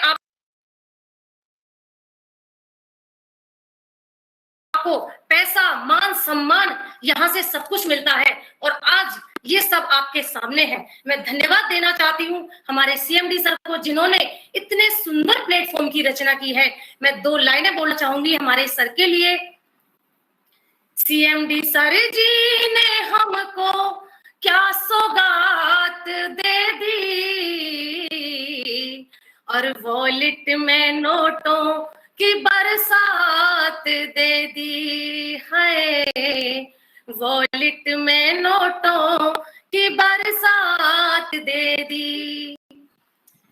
E: आपको पैसा, मान, सम्मान, यहाँ से सब कुछ मिलता है और आज ये सब आपके सामने है। मैं धन्यवाद देना चाहती हूँ हमारे सीएमडी सर को, जिन्होंने इतने सुंदर प्लेटफॉर्म की रचना की है। मैं 2 लाइनें बोलना चाहूंगी हमारे सर के लिए। सीएमडी सर जी ने हमको क्या सौगात दे दी, और वॉलेट में नोटों की बरसात दे दी है, वॉलेट में नोटों की बरसात दे दी।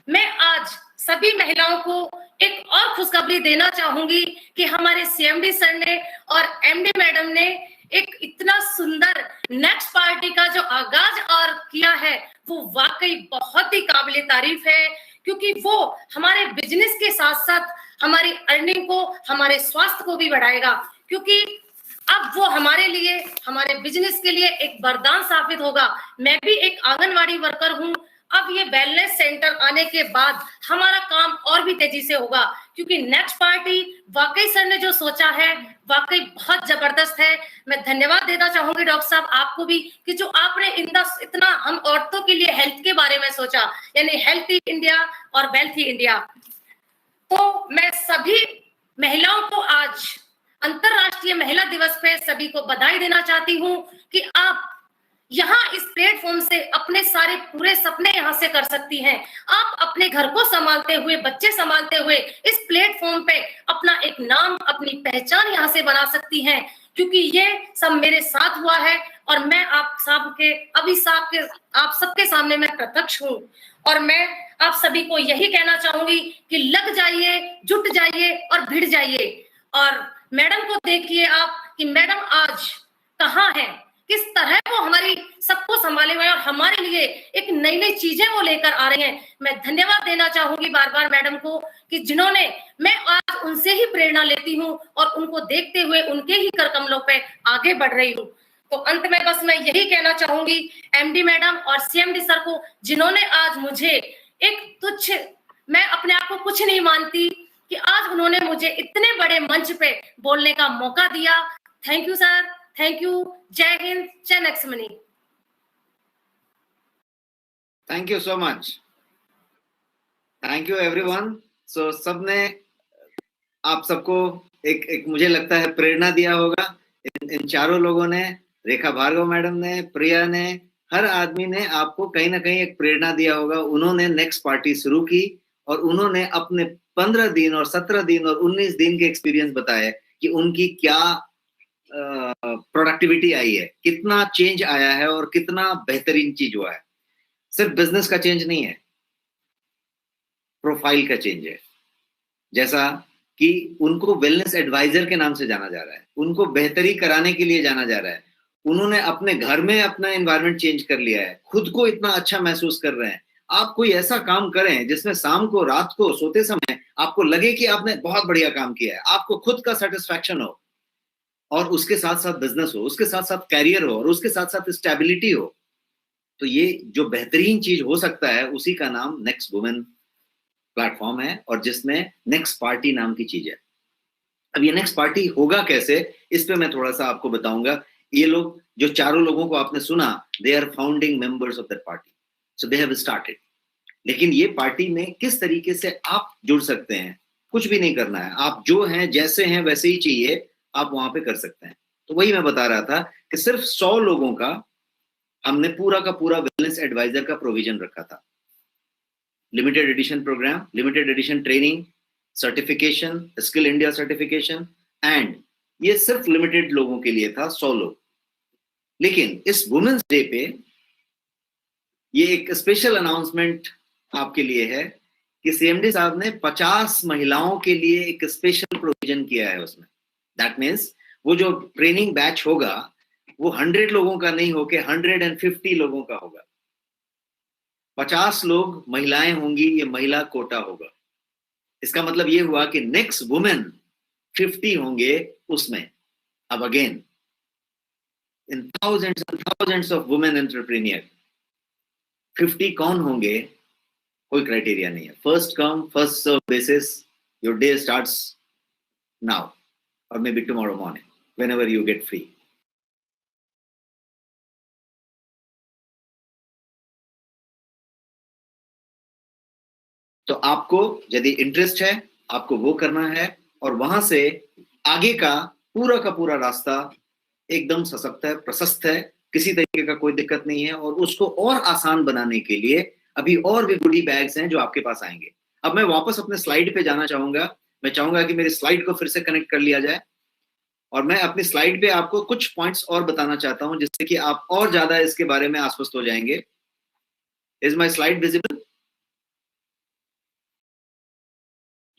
E: मैं आज सभी महिलाओं को एक और खुशखबरी देना चाहूंगी कि हमारे सीएमडी सर ने और एमडी मैडम ने एक इतना सुंदर नेक्स्ट पार्टी का जो आगाज और किया है, वो वाकई बहुत ही काबिले तारीफ है, क्योंकि वो हमारे बिजनेस के साथ साथ हमारी अर्निंग को, हमारे स्वास्थ्य को भी बढ़ाएगा। क्योंकि अब वो हमारे लिए, हमारे बिजनेस के लिए एक वरदान साबित होगा। मैं भी एक आंगनवाड़ी वर्कर हूँ। अब ये वेलनेस सेंटर आने के बाद हमारा काम और भी तेजी से होगा, क्योंकि नेक्स्ट पार्टी वाकई सर ने जो सोचा है वाकई बहुत जबरदस्त है। मैं धन्यवाद देना चाहूंगी डॉक्टर साहब आपको भी, कि जो आपने इतना हम औरतों के लिए हेल्थ के बारे में सोचा, यानी हेल्थी इंडिया और वेल्थी इंडिया। तो मैं सभी महिलाओं को आज अंतरराष्ट्रीय महिला दिवस पे सभी को बधाई देना चाहती हूँ कि आप यहाँ इस प्लेटफॉर्म से अपने सारे पूरे सपने यहाँ से कर सकती हैं। आप अपने घर को संभालते हुए, बच्चे संभालते हुए इस प्लेटफॉर्म पे अपना एक नाम, अपनी पहचान यहाँ से बना सकती हैं, क्योंकि ये सब मेरे साथ हुआ है और मैं आप सबके सामने मैं प्रत्यक्ष हूँ। और मैं आप सभी को यही कहना चाहूंगी कि लग जाइए, जुट जाइए और भिड़ जाइए। और मैडम को देखिए आप कि मैडम आज कहाँ है, किस तरह वो हमारी सबको संभाले हुए और हमारे लिए एक नई नई चीजें वो लेकर आ रहे हैं। मैं धन्यवाद देना चाहूंगी बार बार मैडम को, कि जिन्होंने, मैं आज उनसे ही प्रेरणा लेती हूँ और उनको देखते हुए उनके ही कर कमलों पे आगे बढ़ रही हूँ। तो अंत में बस मैं यही कहना चाहूंगी एमडी मैडम और सीएमडी सर को, जिन्होंने आज मुझे एक तुच्छ, मैं अपने आप को कुछ नहीं मानती, कि आज उन्होंने मुझे इतने बड़े मंच पे बोलने का मौका दिया। Thank you sir, thank you. जय हिंद, जय Next Money.
A: Thank you so much, thank you everyone. So सबने आप सबको एक मुझे लगता है प्रेरणा दिया होगा। इन चारों लोगों ने, रेखा भार्गव मैडम ने, प्रिया ने, हर आदमी ने आपको कहीं ना कहीं एक प्रेरणा दिया होगा। उन्होंने नेक्स्ट पार्टी शुरू की और उन्होंने अपने 15 दिन और 17 दिन और 19 दिन के एक्सपीरियंस बताए कि उनकी क्या प्रोडक्टिविटी आई है, कितना चेंज आया है और कितना बेहतरीन चीज हुआ है। सिर्फ बिजनेस का चेंज नहीं है, प्रोफाइल का चेंज है। जैसा कि उनको वेलनेस एडवाइजर के नाम से जाना जा रहा है, उनको बेहतरी कराने के लिए जाना जा रहा है। उन्होंने अपने घर में अपना एनवायरनमेंट चेंज कर लिया है, खुद को इतना अच्छा महसूस कर रहे हैं। आप कोई ऐसा काम करें जिसमें शाम को, रात को सोते समय आपको लगे कि आपने बहुत बढ़िया काम किया है, आपको खुद का सेटिस्फैक्शन हो, और उसके साथ साथ बिजनेस हो, उसके साथ साथ कैरियर हो और उसके साथ साथ स्टेबिलिटी हो। तो ये जो बेहतरीन चीज हो सकता है, उसी का नाम नेक्स्ट वुमेन प्लेटफॉर्म है और जिसमें नेक्स्ट पार्टी नाम की चीज है। अब ये नेक्स्ट पार्टी होगा कैसे, इस पे मैं थोड़ा सा आपको बताऊंगा। ये लोग, जो चारों लोगों को आपने सुना, they are founding members of that party, so they have started. लेकिन ये पार्टी में किस तरीके से आप जुड़ सकते हैं, कुछ भी नहीं करना है, आप जो हैं, जैसे हैं वैसे ही चाहिए, आप वहां पे कर सकते हैं। तो वही मैं बता रहा था कि सिर्फ 100 लोगों का हमने पूरा का पूरा वेलनेस एडवाइजर का प्रोविजन रखा था। Limited edition programme, limited edition training, certification, skill India certification, and ये सिर्फ लिमिटेड लोगों के लिए था, 100 लोग। लेकिन इस वुमेन्स डे पे ये एक स्पेशल अनाउंसमेंट आपके लिए है कि सीएमडी साहब ने 50 महिलाओं के लिए एक स्पेशल प्रोविजन किया है उसमें। दैट मीन्स वो जो ट्रेनिंग बैच होगा वो 100 लोगों का नहीं होके 150 लोगों का होगा। 50 लोग महिलाएं होंगी, ये महिला कोटा होगा। इसका मतलब ये हुआ कि नेक्स्ट वुमेन 50 होंगे उसमें। अब again in thousands and thousands of women entrepreneur 50 कौन होंगे, कोई क्राइटेरिया नहीं है। First come first serve basis, your day starts now और maybe tomorrow morning, whenever you get free. तो आपको यदि इंटरेस्ट है, आपको वो करना है और वहां से आगे का पूरा रास्ता एकदम सशक्त है, प्रशस्त है, किसी तरीके का कोई दिक्कत नहीं है। और उसको और आसान बनाने के लिए अभी और भी गुडी बैग्स हैं जो आपके पास आएंगे। अब मैं वापस अपने स्लाइड पे जाना चाहूंगा। मैं चाहूंगा कि मेरी स्लाइड को फिर से कनेक्ट कर लिया जाए और मैं अपनी स्लाइड पे आपको कुछ पॉइंट्स और बताना चाहता हूं जिससे कि आप और ज्यादा इसके बारे में आश्वस्त हो जाएंगे। Is my slide visible?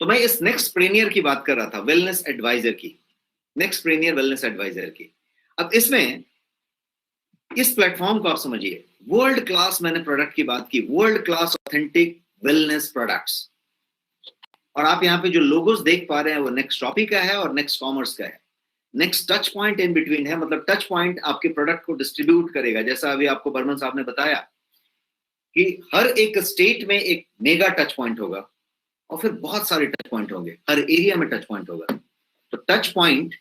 A: तो मैं इस नेक्स्ट प्रीनियर की बात कर रहा था, वेलनेस एडवाइजर की, नेक्स्ट प्रीनियर वेलनेस एडवाइजर की। अब इसमें इस प्लेटफॉर्म को आप समझिए, वर्ल्ड क्लास, मैंने प्रोडक्ट की बात की, world class authentic wellness products. और आप यहाँ पे जो लोगोस देख पा रहे हैं वो नेक्स्ट शॉपी का है और नेक्स्ट कॉमर्स का है। Next touch point in between है, मतलब टच पॉइंट आपके प्रोडक्ट को डिस्ट्रीब्यूट करेगा। जैसा अभी आपको बर्मन साहब ने बताया कि हर एक स्टेट में एक मेगा टच पॉइंट होगा और फिर बहुत सारे टच पॉइंट होंगे, हर एरिया में टच पॉइंट होगा। तो टच पॉइंट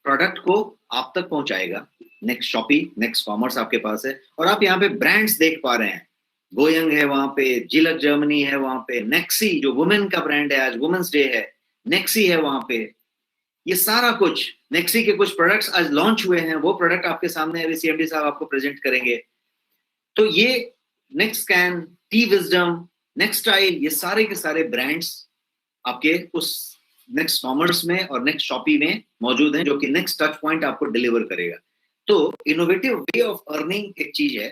A: प्रोडक्ट को आप तक पहुंचाएगा। नेक्स्ट शॉपी, नेक्स्ट कॉमर्स आपके पास है। और आप यहाँ पे ब्रांड्स देख पा रहे हैं, गोयंग है वहां पे, जिलक जर्मनी है वहां पे, नेक्सी जो वुमेन का ब्रांड है, आज वुमेन्स डे है, नेक्सी है वहां पे। ये सारा कुछ, नेक्सी के कुछ प्रोडक्ट्स आज लॉन्च हुए हैं, वो प्रोडक्ट आपके सामने अभी सीएमडी साहब आपको प्रेजेंट करेंगे। तो ये next scan, T wisdom, next style, ये सारे के सारे ब्रांड्स आपके उस नेक्स्ट कॉमर्स में और नेक्स्ट शॉपी में मौजूद हैं जो कि नेक्स्ट टच पॉइंट आपको डिलीवर करेगा। तो इनोवेटिव वे ऑफ अर्निंग एक चीज है,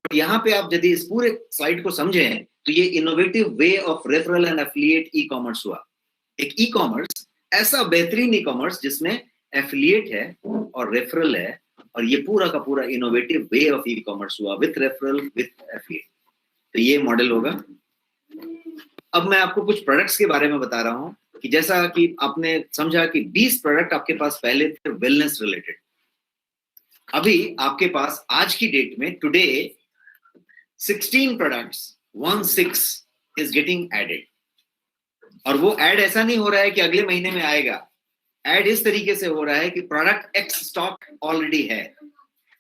A: बट यहाँ पे आप यदि इस पूरे स्लाइड को समझें तो ये innovative way of referral and affiliate e commerce हुआ। एक ई कॉमर्स, ऐसा बेहतरीन ई कॉमर्स जिसमें एफिलिएट है और रेफरल है, और ये पूरा का पूरा innovative way of e commerce हुआ विथ रेफरल विथ एफिलिएट। तो ये मॉडल होगा। अब मैं आपको कुछ प्रोडक्ट्स के बारे में बता रहा हूं कि जैसा कि आपने समझा कि 20 प्रोडक्ट आपके पास पहले थे वेलनेस रिलेटेड। अभी आपके पास आज की डेट में today 16 products 16 is getting added. और वो ऐड ऐसा नहीं हो रहा है कि अगले महीने में आएगा। ऐड इस तरीके से हो रहा है कि प्रोडक्ट एक्स स्टॉक ऑलरेडी है,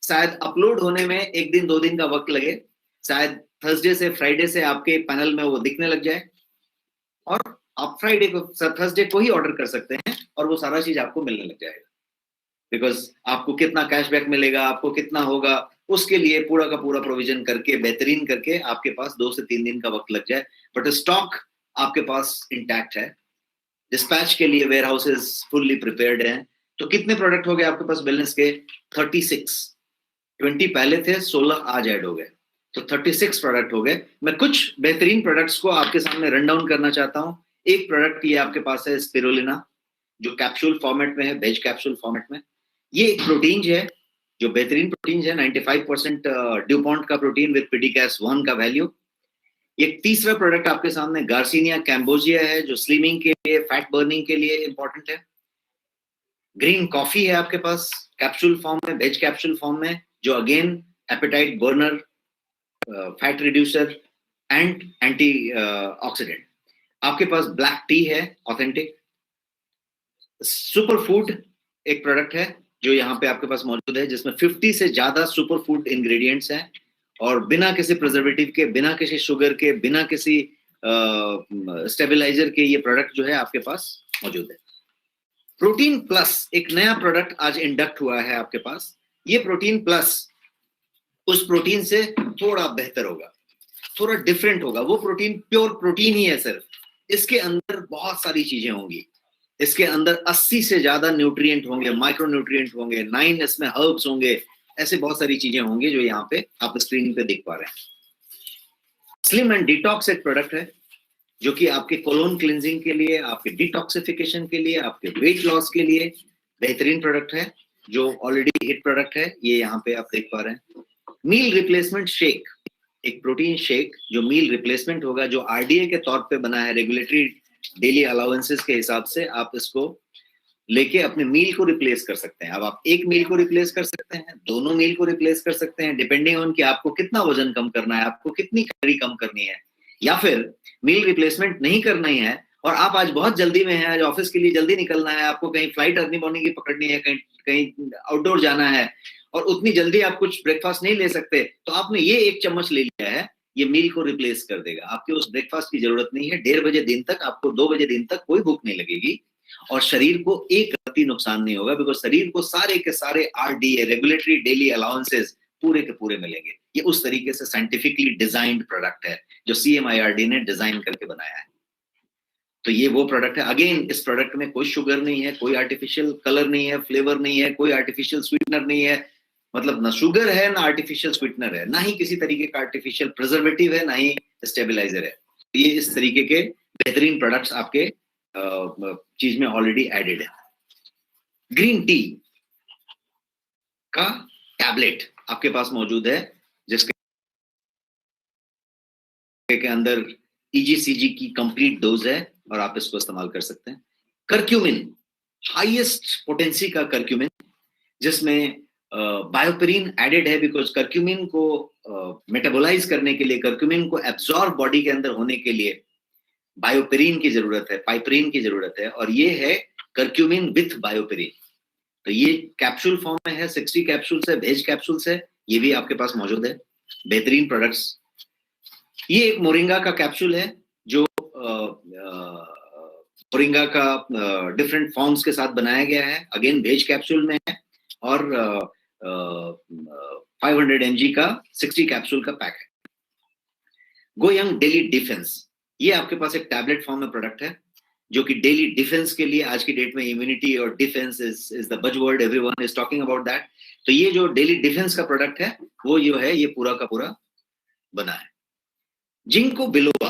A: शायद अपलोड होने में 1 दिन 2 दिन का वक्त लगे, शायद थर्सडे से फ्राइडे से आपके पैनल में वो दिखने लग जाए और आप फ्राइडे को, थर्सडे को ही ऑर्डर कर सकते हैं और वो सारा चीज आपको मिलने लग जाएगा। बिकॉज आपको कितना कैशबैक मिलेगा, आपको कितना होगा, उसके लिए पूरा का पूरा प्रोविजन करके, बेहतरीन करके आपके पास 2 से 3 दिन का वक्त लग जाए, बट स्टॉक आपके पास इंटैक्ट है। डिस्पैच के लिए वेयर हाउसेज फुल्ली प्रिपेयर्ड हैं। तो कितने प्रोडक्ट हो गए आपके पास वेलनेस के? 36। 20 पहले थे, 16 आज ऐड हो गए, तो 36 प्रोडक्ट हो गए। मैं कुछ बेहतरीन प्रोडक्ट्स को आपके सामने रन डाउन करना चाहता हूं। एक प्रोडक्ट ये आपके पास है स्पिरुलिना, जो कैप्सूल फॉर्मेट में है, वेज कैप्सूल फॉर्मेट में। ये एक प्रोटीन है जो बेहतरीन प्रोटीन है, 95% ड्यूपॉन्ट का प्रोटीन विद पीडीकैस 1 का वैल्यू। एक तीसरा प्रोडक्ट आपके सामने गार्सिनिया कैम्बोजिया है, जो स्लिमिंग के लिए, फैट बर्निंग के लिए इंपॉर्टेंट है। ग्रीन कॉफी है आपके पास कैप्सूल फॉर्म में, वेज कैप्सूल फॉर्म में, जो again appetite burner, fat reducer and anti oxidant. आपके पास ब्लैक टी है ऑथेंटिक। सुपर फूड एक प्रोडक्ट है जो यहाँ पे आपके पास मौजूद है, जिसमें 50 से ज्यादा सुपर फूड इंग्रेडिएंट्स हैं और बिना किसी प्रिजर्वेटिव के, बिना किसी शुगर के, बिना किसी स्टेबलाइजर के ये प्रोडक्ट जो है आपके पास मौजूद है। प्रोटीन प्लस एक नया प्रोडक्ट आज इंडक्ट हुआ है आपके पास। ये प्रोटीन प्लस उस प्रोटीन से थोड़ा बेहतर होगा, थोड़ा डिफरेंट होगा। वो प्रोटीन प्योर प्रोटीन ही है सिर्फ, इसके अंदर बहुत सारी चीजें होंगी। इसके अंदर 80 से ज्यादा न्यूट्रिएंट होंगे, माइक्रो न्यूट्रिएंट होंगे, 9 इसमें हर्ब्स होंगे, ऐसे बहुत सारी चीजें होंगी जो यहाँ पे आप स्क्रीन पे देख पा रहे हैं। स्लिम एंड डिटॉक्स एक प्रोडक्ट है जो कि आपके कोलोन क्लिंजिंग के लिए, आपके डिटॉक्सिफिकेशन के लिए, आपके वेट लॉस के लिए बेहतरीन प्रोडक्ट है, जो ऑलरेडी हिट प्रोडक्ट है। ये यहाँ पे आप देख पा रहे हैं। मील रिप्लेसमेंट शेक, एक प्रोटीन शेक जो मील रिप्लेसमेंट होगा, जो आरडीए के तौर पे बना है, रेगुलेटरी डेली अलाउंसेस के हिसाब से आप इसको लेके अपने मील को रिप्लेस कर सकते हैं। अब आप एक मील को रिप्लेस कर सकते हैं, दोनों मील को रिप्लेस कर सकते हैं, डिपेंडिंग ऑन कि आपको कितना वजन कम करना है, आपको कितनी कैलोरी कम करनी है, या फिर मील रिप्लेसमेंट नहीं करना ही है और आप आज बहुत जल्दी में हैं, आज ऑफिस के लिए जल्दी निकलना है, आपको कहीं फ्लाइट अर्ली मॉर्निंग की पकड़नी है, कहीं आउटडोर जाना है और उतनी जल्दी आप कुछ ब्रेकफास्ट नहीं ले सकते, तो आपने ये एक चम्मच ले लिया है, ये मील को रिप्लेस कर देगा। आपके उस ब्रेकफास्ट की जरूरत नहीं है। 1:30 बजे दिन तक आपको 2 बजे दिन तक कोई भूख नहीं लगेगी और शरीर को एक रत्ती नुकसान नहीं होगा, बिकॉज शरीर को सारे के सारे आरडीए, रेगुलेटरी डेली अलाउंसेस पूरे के पूरे मिलेंगे। ये उस तरीके से साइंटिफिकली डिजाइंड प्रोडक्ट है जो CMIRD ने डिजाइन करके बनाया है। तो ये वो प्रोडक्ट है। अगेन, इस प्रोडक्ट में कोई शुगर नहीं है, कोई आर्टिफिशियल कलर नहीं है, फ्लेवर नहीं है, कोई आर्टिफिशियल स्वीटनर नहीं है, मतलब ना शुगर है ना आर्टिफिशियल स्वीटनर है, ना ही किसी तरीके का आर्टिफिशियल प्रिजर्वेटिव है, ना ही स्टेबलाइजर है। ये इस तरीके के बेहतरीन प्रोडक्ट्स आपके चीज में ऑलरेडी एडेड है। ग्रीन टी का टैबलेट आपके पास मौजूद है, जिसके के अंदर EGCG की कंप्लीट डोज है और आप इसको इस्तेमाल कर सकते हैं। कर्क्यूमिन, हाईएस्ट पोटेंसी का कर्क्यूमिन, जिसमें बायोपेरिन एडेड है, बिकॉज कर्क्यूमिन को मेटाबोलाइज करने के लिए, कर्क्यूमिन को एब्जॉर्ब बॉडी के अंदर होने के लिए बायोपेरिन की जरूरत है, पाइपरीन की जरूरत है, और ये है कर्क्यूमिन विथ बायोपेरिन। तो ये कैप्सूल फॉर्म में है, 60 कैप्सूल्स है, वेज कैप्सूल्स है, ये भी आपके पास मौजूद है। बेहतरीन प्रोडक्ट्स। ये एक मोरिंगा का कैप्सूल है जो मोरिंगा का डिफरेंट फॉर्म्स के साथ बनाया गया है, अगेन वेज कैप्सूल में है, और 500 mg का 60 कैप्सूल का पैक है। गोयंग डेली डिफेंस, ये आपके पास एक टैबलेट फॉर्म में प्रोडक्ट है जो कि डेली डिफेंस के लिए, आज की डेट में इम्यूनिटी और defence is the buzzword, everyone is talking about that. तो ये जो डेली डिफेंस का प्रोडक्ट है वो जो है, ये पूरा का पूरा बना है। जिंको बिलोबा,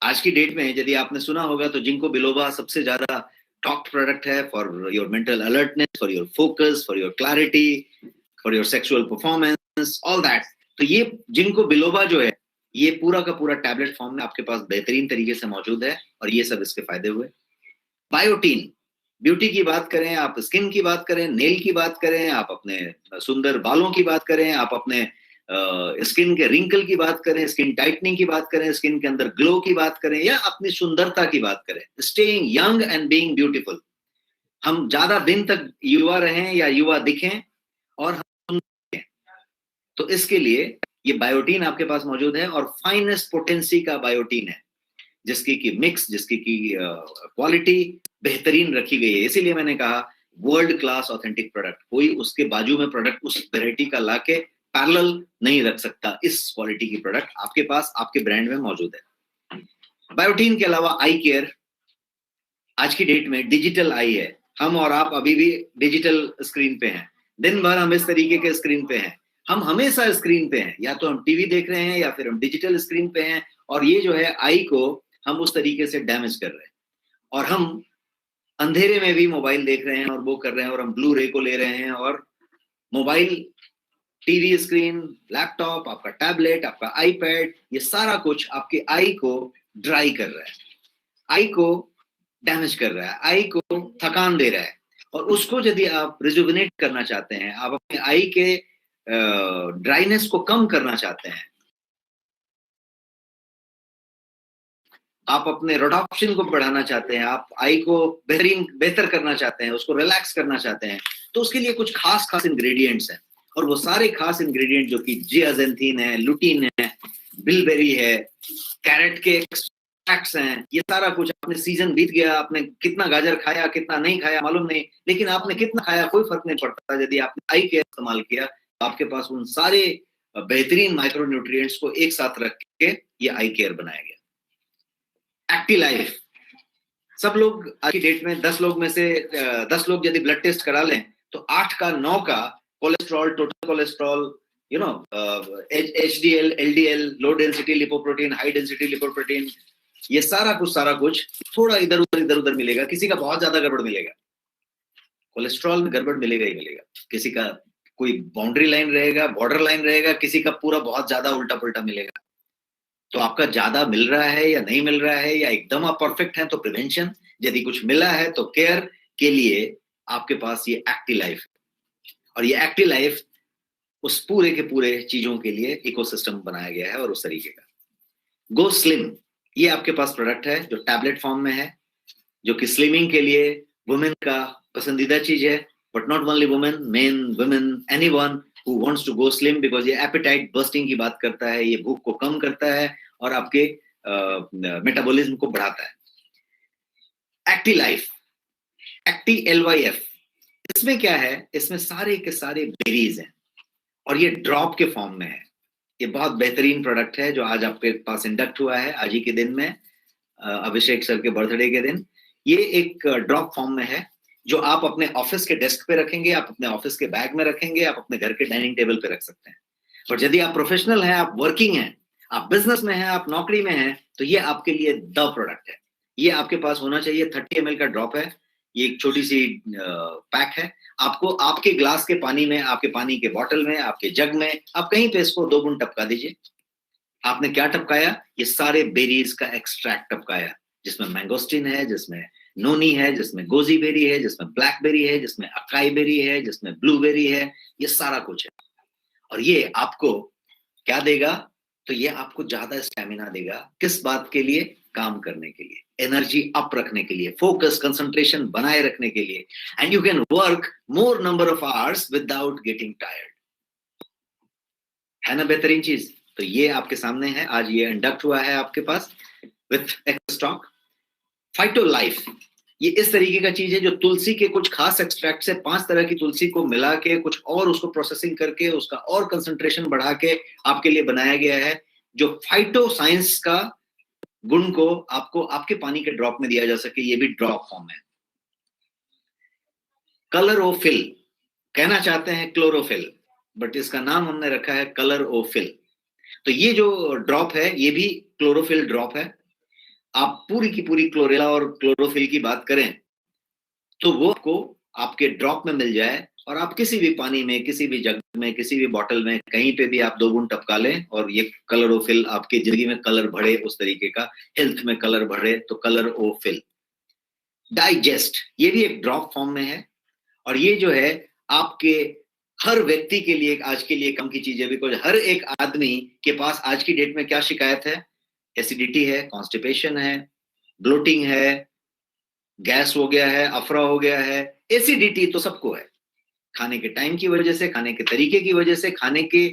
A: आज की डेट में यदि आपने सुना होगा तो जिंको बिलोबा सबसे ज्यादा टॉप प्रोडक्ट है for your mental alertness, for your focus, for your clarity, for your sexual performance, all that. तो ये जिंको बिलोबा जो है, ये पूरा का पूरा टैबलेट फॉर्म में आपके पास बेहतरीन तरीके से मौजूद है और ये सब इसके फायदे हुए। बायोटीन, ब्यूटी की बात करें, आप स्किन की बात करें, नेल की बात करें, आप अपने सुंदर बालों की बात करें, आप अपने स्किन के रिंकल की बात करें, स्किन टाइटनिंग की बात करें, स्किन के अंदर ग्लो की बात करें, या अपनी सुंदरता की बात करें, staying young and being beautiful, हम ज्यादा दिन तक युवा रहें या युवा दिखें और हम सुंदर रहें, तो इसके लिए ये बायोटीन आपके पास मौजूद है, और फाइनेस्ट पोटेंसी का बायोटीन है, जिसकी की मिक्स, जिसकी की क्वालिटी बेहतरीन रखी गई है। इसीलिए मैंने कहा वर्ल्ड क्लास ऑथेंटिक प्रोडक्ट, कोई उसके बाजू में प्रोडक्ट उस वेराइटी का लाके पैरेलल नहीं रख सकता। इस क्वालिटी की प्रोडक्ट आपके पास, आपके ब्रांड में मौजूद है। बायोटीन के अलावा आई केयर, आज की डेट में डिजिटल आई है, हम और आप अभी भी डिजिटल स्क्रीन पे हैं, दिन भर हम इस तरीके के स्क्रीन पे हैं, हम हमेशा स्क्रीन पे हैं, या तो हम टीवी देख रहे हैं या फिर हम डिजिटल स्क्रीन पे हैं, और ये जो है आई को हम उस तरीके से डैमेज कर रहे हैं, और हम अंधेरे में भी मोबाइल देख रहे हैं और वो कर रहे हैं, और हम ब्लू रे को ले रहे हैं, और मोबाइल, टीवी स्क्रीन, लैपटॉप, आपका टैबलेट, आपका आईपैड, ये सारा कुछ आपके आई को ड्राई कर रहा है, आई को डैमेज कर रहा है, आई को थकान दे रहा है, और उसको यदि आप रिजुविनेट करना चाहते हैं, आप अपने आई के ड्राइनेस को कम करना चाहते हैं, आप अपने रोडॉप्शन को बढ़ाना चाहते हैं, आप आई को बेहतर करना चाहते हैं, उसको रिलैक्स करना चाहते हैं, तो उसके लिए कुछ खास इंग्रेडिएंट्स हैं, और वो सारे खास इंग्रेडिएंट जो कि जियाजेंथिन है, लुटीन है, बिलबेरी है, कैरेट के एक्सट्रैक्ट्स हैं, ये सारा कुछ। आपने सीजन बीत गया, आपने कितना गाजर खाया कितना नहीं खाया मालूम नहीं, लेकिन आपने कितना खाया कोई फर्क नहीं पड़ता, यदि आपने आई केयर इस्तेमाल किया तो आपके पास उन सारे बेहतरीन माइक्रो न्यूट्रिएंट्स को एक साथ रख के ये आई केयर बनाया गया। एक्टिलाइफ, सब लोग आज की डेट में 10 लोग में से 10 लोग यदि ब्लड टेस्ट करा लें तो 8 का 9 का cholesterol, total cholesterol, HDL, LDL, low density lipoprotein, high density lipoprotein, ये सारा कुछ थोड़ा इधर उधर मिलेगा। किसी का बहुत ज्यादा गड़बड़ मिलेगा, कोलेस्ट्रॉल में गड़बड़ मिलेगा ही मिलेगा। किसी का कोई बाउंड्री लाइन रहेगा, बॉर्डर लाइन रहेगा, किसी का पूरा बहुत ज्यादा उल्टा पुल्टा मिलेगा। तो आपका ज्यादा मिल रहा है या नहीं मिल रहा है, या एकदम आप परफेक्ट हैं तो प्रिवेंशन, यदि कुछ मिला है तो केयर के लिए आपके पास ये एक्टिव लाइफ है। और ये एक्टिव लाइफ उस पूरे के पूरे चीजों के लिए इकोसिस्टम बनाया गया है और उस तरीके का। गो स्लिम, ये आपके पास प्रोडक्ट है जो टैबलेट फॉर्म में है, जो कि स्लिमिंग के लिए वुमेन का पसंदीदा चीज है, but not only women, men, women, anyone who wants to go slim, because ये एपेटाइट बर्स्टिंग की बात करता है, ये भूख को कम करता है और आपके मेटाबॉलिज्म को बढ़ाता है। एक्टिव लाइफ, एक्टिव LYF, इसमें क्या है, इसमें सारे के सारे बेरीज हैं और ये ड्रॉप के फॉर्म में है। ये बहुत बेहतरीन प्रोडक्ट है जो आज आपके पास इंडक्ट हुआ है आज ही के दिन में, अभिषेक सर के बर्थडे के दिन। ये एक ड्रॉप फॉर्म में है जो आप अपने ऑफिस के डेस्क पे रखेंगे, आप अपने ऑफिस के बैग में रखेंगे, आप अपने घर के डाइनिंग टेबल पे रख सकते हैं। और यदि आप प्रोफेशनल हैं, आप वर्किंग हैं, आप बिजनेस में हैं, आप नौकरी में हैं, तो ये आपके लिए द प्रोडक्ट है। ये आपके पास होना चाहिए। 30 ml का ड्रॉप है, ये एक छोटी सी पैक है। आपको आपके ग्लास के पानी में, आपके पानी के बोतल में, आपके जग में, आप कहीं पे इसको 2 बूंद टपका दीजिए। आपने क्या टपकाया, ये सारे बेरीज का एक्सट्रैक्ट टपकाया, जिसमें मैंगोस्टिन है, जिसमें नोनी है, जिसमें गोजी बेरी है, जिसमें ब्लैकबेरी है, जिसमें अकाई बेरी है, जिसमें ब्लूबेरी है, ये सारा कुछ है। और ये आपको क्या देगा, तो ये आपको ज्यादा स्टैमिना देगा। किस बात के लिए, काम करने के लिए, एनर्जी अप रखने के लिए, फोकस, कंसंट्रेशन बनाए रखने के लिए, and you can work more number of hours without getting tired. है ना बेहतरीन चीज? तो ये आपके सामने है, आज ये इंडक्ट हुआ है आपके पास विथ स्टॉक। फाइटो लाइफ, ये इस तरीके का चीज है जो तुलसी के कुछ खास एक्सट्रैक्ट से 5 तरह की तुलसी को मिला के कुछ और उसको प्रोसेसिंग करके उसका और कंसंट्रेशन बढ़ा के आपके लिए बनाया गया है, जो फाइटो साइंस का गुण को आपको आपके पानी के ड्रॉप में दिया जा सके। ये भी ड्रॉप फॉर्म है। कलरोफिल, कहना चाहते हैं क्लोरोफिल, बट इसका नाम हमने रखा है कलरोफिल। तो ये जो ड्रॉप है ये भी क्लोरोफिल ड्रॉप है। आप पूरी की पूरी क्लोरेला और क्लोरोफिल की बात करें तो वो आपको आपके ड्रॉप में मिल जाए, और आप किसी भी पानी में, किसी भी जग में, किसी भी बॉटल में, कहीं पे भी आप 2 बूंद टपका लें और ये कलरोफिल आपकी जिंदगी में कलर भरे, उस तरीके का हेल्थ में कलर भरे, तो कलरोफिल। डाइजेस्ट, ये भी एक ड्रॉप फॉर्म में है और ये जो है आपके हर व्यक्ति के लिए आज के लिए कम की चीज है, बिकॉज हर एक आदमी के पास आज की डेट में क्या शिकायत है, एसिडिटी है, कॉन्स्टिपेशन है, ब्लोटिंग है, गैस हो गया है, अफरा हो गया है। एसिडिटी तो सबको है, खाने के टाइम की वजह से, खाने के तरीके की वजह से, खाने के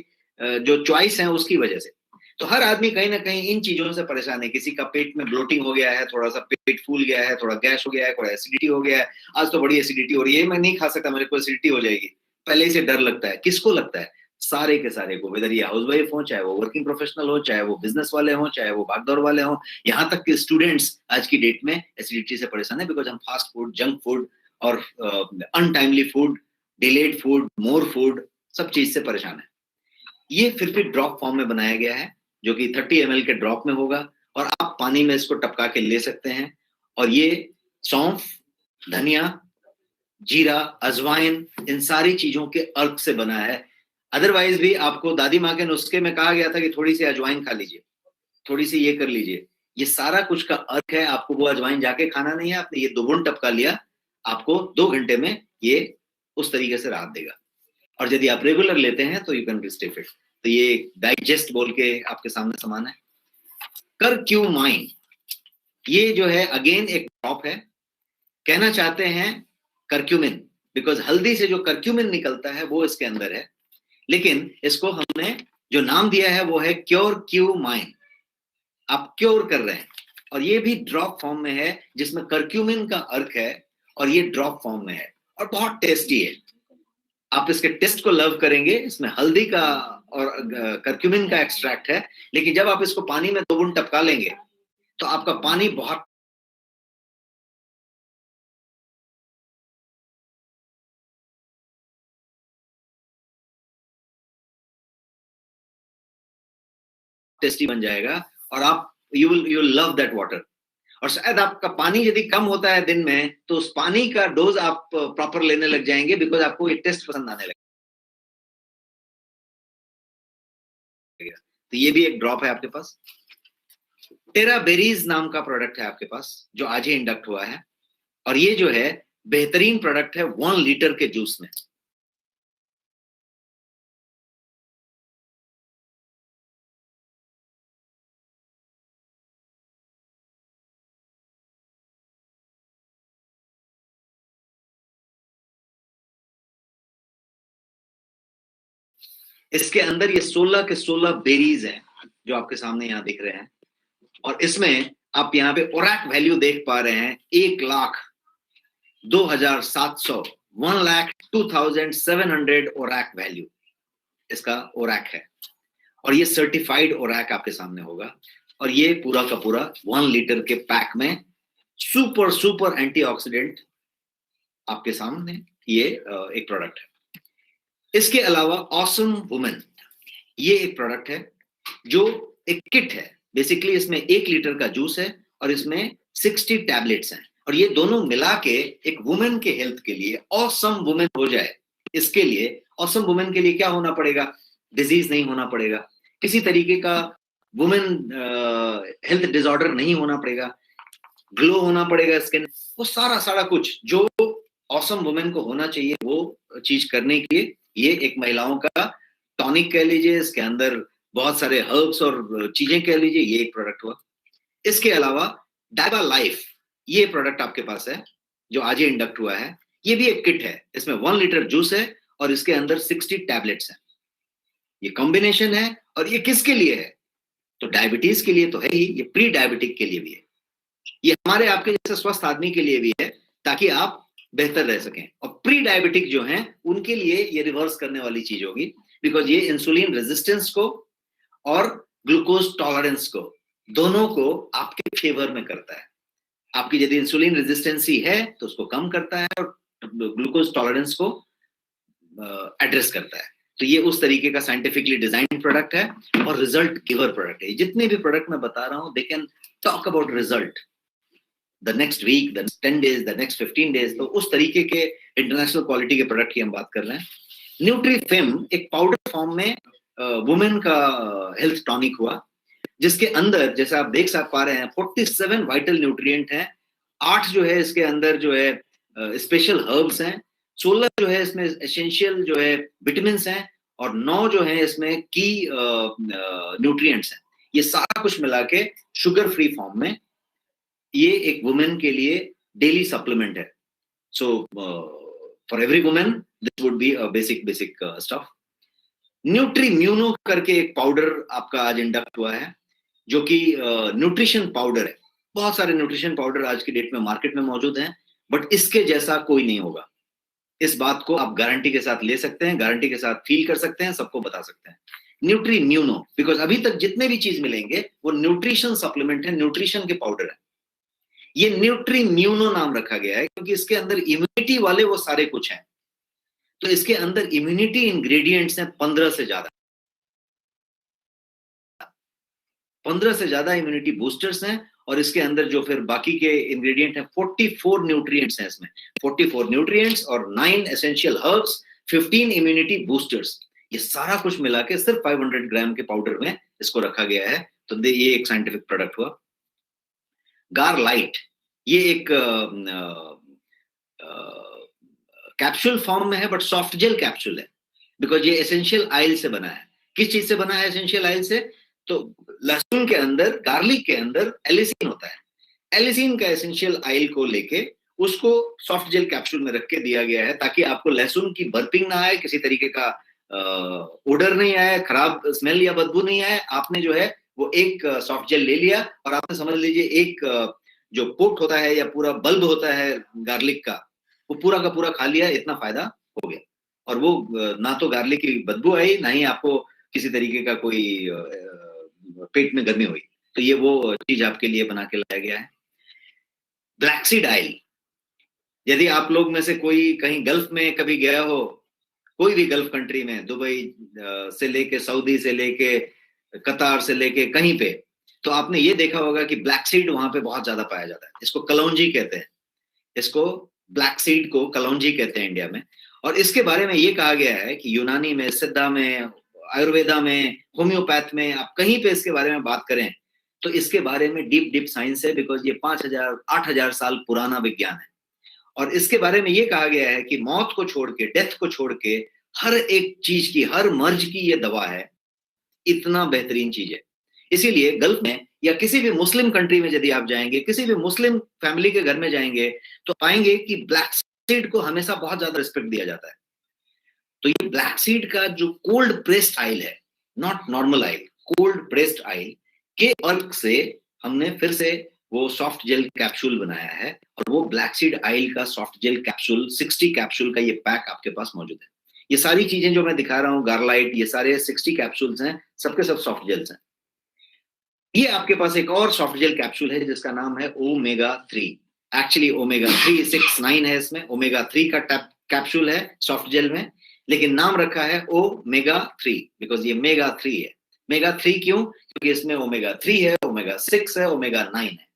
A: जो चॉइस है उसकी वजह से। तो हर आदमी कहीं ना कहीं इन चीजों से परेशान है। किसी का पेट में ब्लोटिंग हो गया है, थोड़ा सा पेट फूल गया है, थोड़ा गैस हो गया है, थोड़ा एसिडिटी हो गया है। आज तो बड़ी एसिडिटी हो रही है, मैं नहीं खा सकता, मेरे को एसिडिटी हो जाएगी। पहले ही से डर लगता है। किसको लगता है? सारे के सारे को, वेदर ये हाउसवाइफ हो, चाहे वो वर्किंग प्रोफेशनल हो, चाहे वो बिजनेस वाले हो, चाहे वो भागदौड़ वाले हो, यहाँ तक कि स्टूडेंट्स आज की डेट में एसिडिटी से परेशान है, बिकॉज हम फास्ट फूड, जंक फूड और untimely food, delayed food, more food, सब चीज से परेशान है। ये फिर भी ड्रॉप फॉर्म में बनाया गया है, जो कि 30 ml के ड्रॉप में होगा और आप पानी में इसको टपका के ले सकते हैं। और ये सौंफ, धनिया, जीरा, अजवाइन, इन सारी चीजों के अर्क से बना है। अदरवाइज भी आपको दादी माँ के नुस्खे में कहा गया था कि थोड़ी सी अजवाइन खा लीजिए, थोड़ी सी ये कर लीजिए। ये सारा कुछ का अर्क है। आपको वो अजवाइन जाके खाना नहीं है, आपने ये 2 बूंद टपका लिया, आपको 2 घंटे में ये उस तरीके से राहत देगा। और यदि आप रेगुलर लेते हैं तो यू कैन स्टे फिट। तो ये डाइजेस्ट बोल के आपके सामने सामान है। करक्यूमाइन, ये जो है अगेन एक ड्रॉप है। कहना चाहते हैं करक्यूमिन, बिकॉज हल्दी से जो करक्यूमिन निकलता है वो इसके अंदर है, लेकिन इसको हमने जो नाम दिया है वो है क्योरक्यूमाइन। आप क्योर कर रहे हैं, और ये भी ड्रॉप फॉर्म में है, जिसमें करक्यूमिन का अर्क है और ये ड्रॉप फॉर्म में है और बहुत टेस्टी है। आप इसके टेस्ट को लव करेंगे। इसमें हल्दी का और करक्यूमिन का एक्सट्रैक्ट है, लेकिन जब आप इसको पानी में 2 बूंद टपका लेंगे तो आपका पानी बहुत टेस्टी बन जाएगा और आप you will love that water. और शायद आपका पानी यदि कम होता है दिन में तो उस पानी का डोज आप प्रॉपर लेने लग जाएंगे, बिकॉज आपको ये टेस्ट पसंद आने लगेगा। तो ये भी एक ड्रॉप है आपके पास। टेरा बेरीज नाम का प्रोडक्ट है आपके पास जो आज ही इंडक्ट हुआ है, और ये जो है बेहतरीन प्रोडक्ट है 1 लीटर के जूस में। इसके अंदर ये 16 के 16 बेरीज हैं जो आपके सामने यहाँ दिख रहे हैं, और इसमें आप यहाँ पे ओरैक वैल्यू देख पा रहे हैं 1,02,700 1,02,700 ओरैक वैल्यू इसका ओरैक है, और ये सर्टिफाइड ओरैक आपके सामने होगा। और ये पूरा का पूरा 1 लीटर के पैक में सुपर एंटीऑक्सीडेंट आपके सामने ये एक प्रोडक्ट है। इसके अलावा ऑसम वुमेन, ये एक प्रोडक्ट है जो एक किट है। बेसिकली इसमें 1 लीटर का जूस है और इसमें 60 टैबलेट्स हैं, और ये दोनों मिला के एक वुमेन के हेल्थ के लिए ऑसम वुमेन हो जाए। इसके लिए ऑसम वुमेन के लिए क्या होना पड़ेगा? डिजीज नहीं होना पड़ेगा, किसी तरीके का वुमेन हेल्थ डिसऑर्डर नहीं होना पड़ेगा, ग्लो होना पड़ेगा स्किन, वो सारा कुछ जो ऑसम वुमेन को होना चाहिए वो चीज करने के लिए ये एक महिलाओं का टॉनिक कह लीजिए, इसके अंदर बहुत सारे हर्ब्स और चीजें कह लीजिए, ये एक प्रोडक्ट हुआ। इसके अलावा डायबा लाइफ, ये प्रोडक्ट आपके पास है जो आज ही इंडक्ट हुआ है। ये भी एक किट है, इसमें 1 लीटर जूस है और इसके अंदर 60 टैबलेट्स हैं। ये कॉम्बिनेशन है, और ये किसके लिए है? तो डायबिटीज के लिए तो है ही, ये प्री डायबिटिक के लिए भी है, ये हमारे आपके जैसे स्वस्थ आदमी के लिए भी है, ताकि आप बेहतर रह सकें। और प्री डायबिटिक जो हैं उनके लिए ये रिवर्स करने वाली चीज होगी, बिकॉज ये इंसुलिन रेजिस्टेंस को और ग्लूकोज टॉलरेंस को दोनों को आपके फेवर में करता है। आपकी यदि इंसुलिन रेजिस्टेंसी है तो उसको कम करता है और ग्लूकोज टॉलरेंस को एड्रेस करता है। तो ये उस तरीके का साइंटिफिकली डिजाइन प्रोडक्ट है और रिजल्ट गिवर प्रोडक्ट है। जितने भी प्रोडक्ट मैं बता रहा हूं, they can talk about result the next week, the next 10 days, the next 15 days. तो उस तरीके के इंटरनेशनल क्वालिटी के प्रोडक्ट की हम बात कर रहे हैं। न्यूट्रीफिम एक पाउडर फॉर्म में वुमेन का हेल्थ टॉनिक हुआ, जिसके अंदर जैसे आप देख पा रहे हैं 47 वाइटल न्यूट्रिएंट हैं, 8 जो है इसके अंदर जो है स्पेशल हर्ब्स हैं, 16 जो है इसमें एसेंशियल जो है विटामिन हैं, और 9 जो है इसमें की न्यूट्रिएंट्स हैं। ये सारा कुछ मिला के शुगर फ्री फॉर्म में ये एक वुमेन के लिए डेली सप्लीमेंट है। So for every women this would be a basic stuff. न्यूट्रीम्यूनो करके एक पाउडर आपका आज इंडक्ट हुआ है, जो कि न्यूट्रिशन पाउडर है। बहुत सारे न्यूट्रिशन पाउडर आज की डेट में मार्केट में मौजूद हैं, बट इसके जैसा कोई नहीं होगा। इस बात को आप गारंटी के साथ ले सकते हैं, गारंटी के साथ फील कर सकते हैं, सबको बता सकते हैं। न्यूट्रीम्यूनो, बिकॉज अभी तक जितने भी चीज मिलेंगे वो न्यूट्रिशन सप्लीमेंट है, न्यूट्रिशन के पाउडर है। ये न्यूट्रीम्यूनो नाम रखा गया है क्योंकि इसके अंदर इम्यूनिटी वाले वो सारे कुछ हैं। तो इसके अंदर इम्यूनिटी इंग्रेडिएंट्स हैं 15 से ज्यादा, 15 से ज्यादा इम्यूनिटी बूस्टर्स हैं, और इसके अंदर जो फिर बाकी के इंग्रेडिएंट हैं 44 न्यूट्रिएंट्स हैं इसमें, 44 न्यूट्रिएंट्स और 9 एसेंशियल हर्ब्स, 15 इम्यूनिटी बूस्टर्स। ये सारा कुछ मिला के सिर्फ 500 ग्राम के पाउडर में इसको रखा गया है। तो ये एक साइंटिफिक प्रोडक्ट हुआ। गार लाइट, ये एक कैप्सूल फॉर्म में है, बट सॉफ्ट जेल कैप्सूल है, बिकॉज ये एसेंशियल ऑयल से बना है। किस चीज से बना है एसेंशियल ऑयल से? तो लहसुन के अंदर, गार्लिक के अंदर एलिसिन होता है। एलिसिन का एसेंशियल ऑयल को लेके उसको सॉफ्ट जेल कैप्सूल में रख के दिया गया है, ताकि आपको लहसुन की बर्पिंग ना आए, किसी तरीके का ओडर नहीं आए, खराब स्मेल या बदबू नहीं आए। आपने जो है वो एक सॉफ्ट जेल ले लिया और आपने समझ लीजिए एक जो पोट होता है या पूरा बल्ब होता है गार्लिक का, वो पूरा का पूरा खा लिया, इतना फायदा हो गया। और वो ना तो गार्लिक की बदबू आई, ना ही आपको किसी तरीके का कोई पेट में गर्मी हुई। तो ये वो चीज आपके लिए बना के लाया गया है। ब्लैक सीड ऑयल, यदि आप लोग में से कोई कहीं गल्फ में कभी गया हो, कोई भी गल्फ कंट्री में, दुबई से लेके, सऊदी से लेके कतार से लेके कहीं पे, तो आपने ये देखा होगा कि ब्लैक सीड वहां पे बहुत ज्यादा पाया जाता है। इसको कलौंजी कहते हैं, इसको ब्लैक सीड को कलौंजी कहते हैं इंडिया में। और इसके बारे में ये कहा गया है कि यूनानी में, सिद्धा में, आयुर्वेदा में, होम्योपैथ में, आप कहीं पे इसके बारे में बात करें तो इसके बारे में डीप साइंस है, बिकॉज ये 5000 8000 साल पुराना विज्ञान है। और इसके बारे में ये कहा गया है कि मौत को छोड़ के, डेथ को छोड़ के, हर एक चीज की, हर मर्ज की ये दवा है। इतना बेहतरीन चीज है। इसीलिए गल्फ में या किसी भी मुस्लिम कंट्री में यदि आप जाएंगे, किसी भी मुस्लिम फैमिली के घर में जाएंगे, तो पाएंगे कि ब्लैक सीड को हमेशा बहुत ज्यादा रिस्पेक्ट दिया जाता है। तो ये ब्लैक सीड का जो कोल्ड प्रेस्ड ऑयल है, not normal oil, cold pressed oil के अर्क से हमने फिर से वो सॉफ्ट जेल कैप्सूल बनाया है। और वो ब्लैक सीड ऑयल का सॉफ्ट जेल कैप्सूल, 60 कैप्सूल का ये पैक आपके पास मौजूद है। ये सारी चीजें जो मैं दिखा रहा हूँ, गार्लाइट, ये सारे 60 कैप्सूल्स हैं, सबके सब सॉफ्ट जेल्स हैं। ये आपके पास एक और सॉफ्ट जेल कैप्सूल है जिसका नाम है ओमेगा 3। एक्चुअली ओमेगा 369 है इसमें, ओमेगा 3 का कैप्सूल है सॉफ्ट जेल में, लेकिन नाम रखा है ओमेगा 3 बिकॉज ये मेगा 3 है। मेगा 3 क्यों? क्योंकि इसमें ओमेगा 3 है, ओमेगा 6 है, ओमेगा 9 है।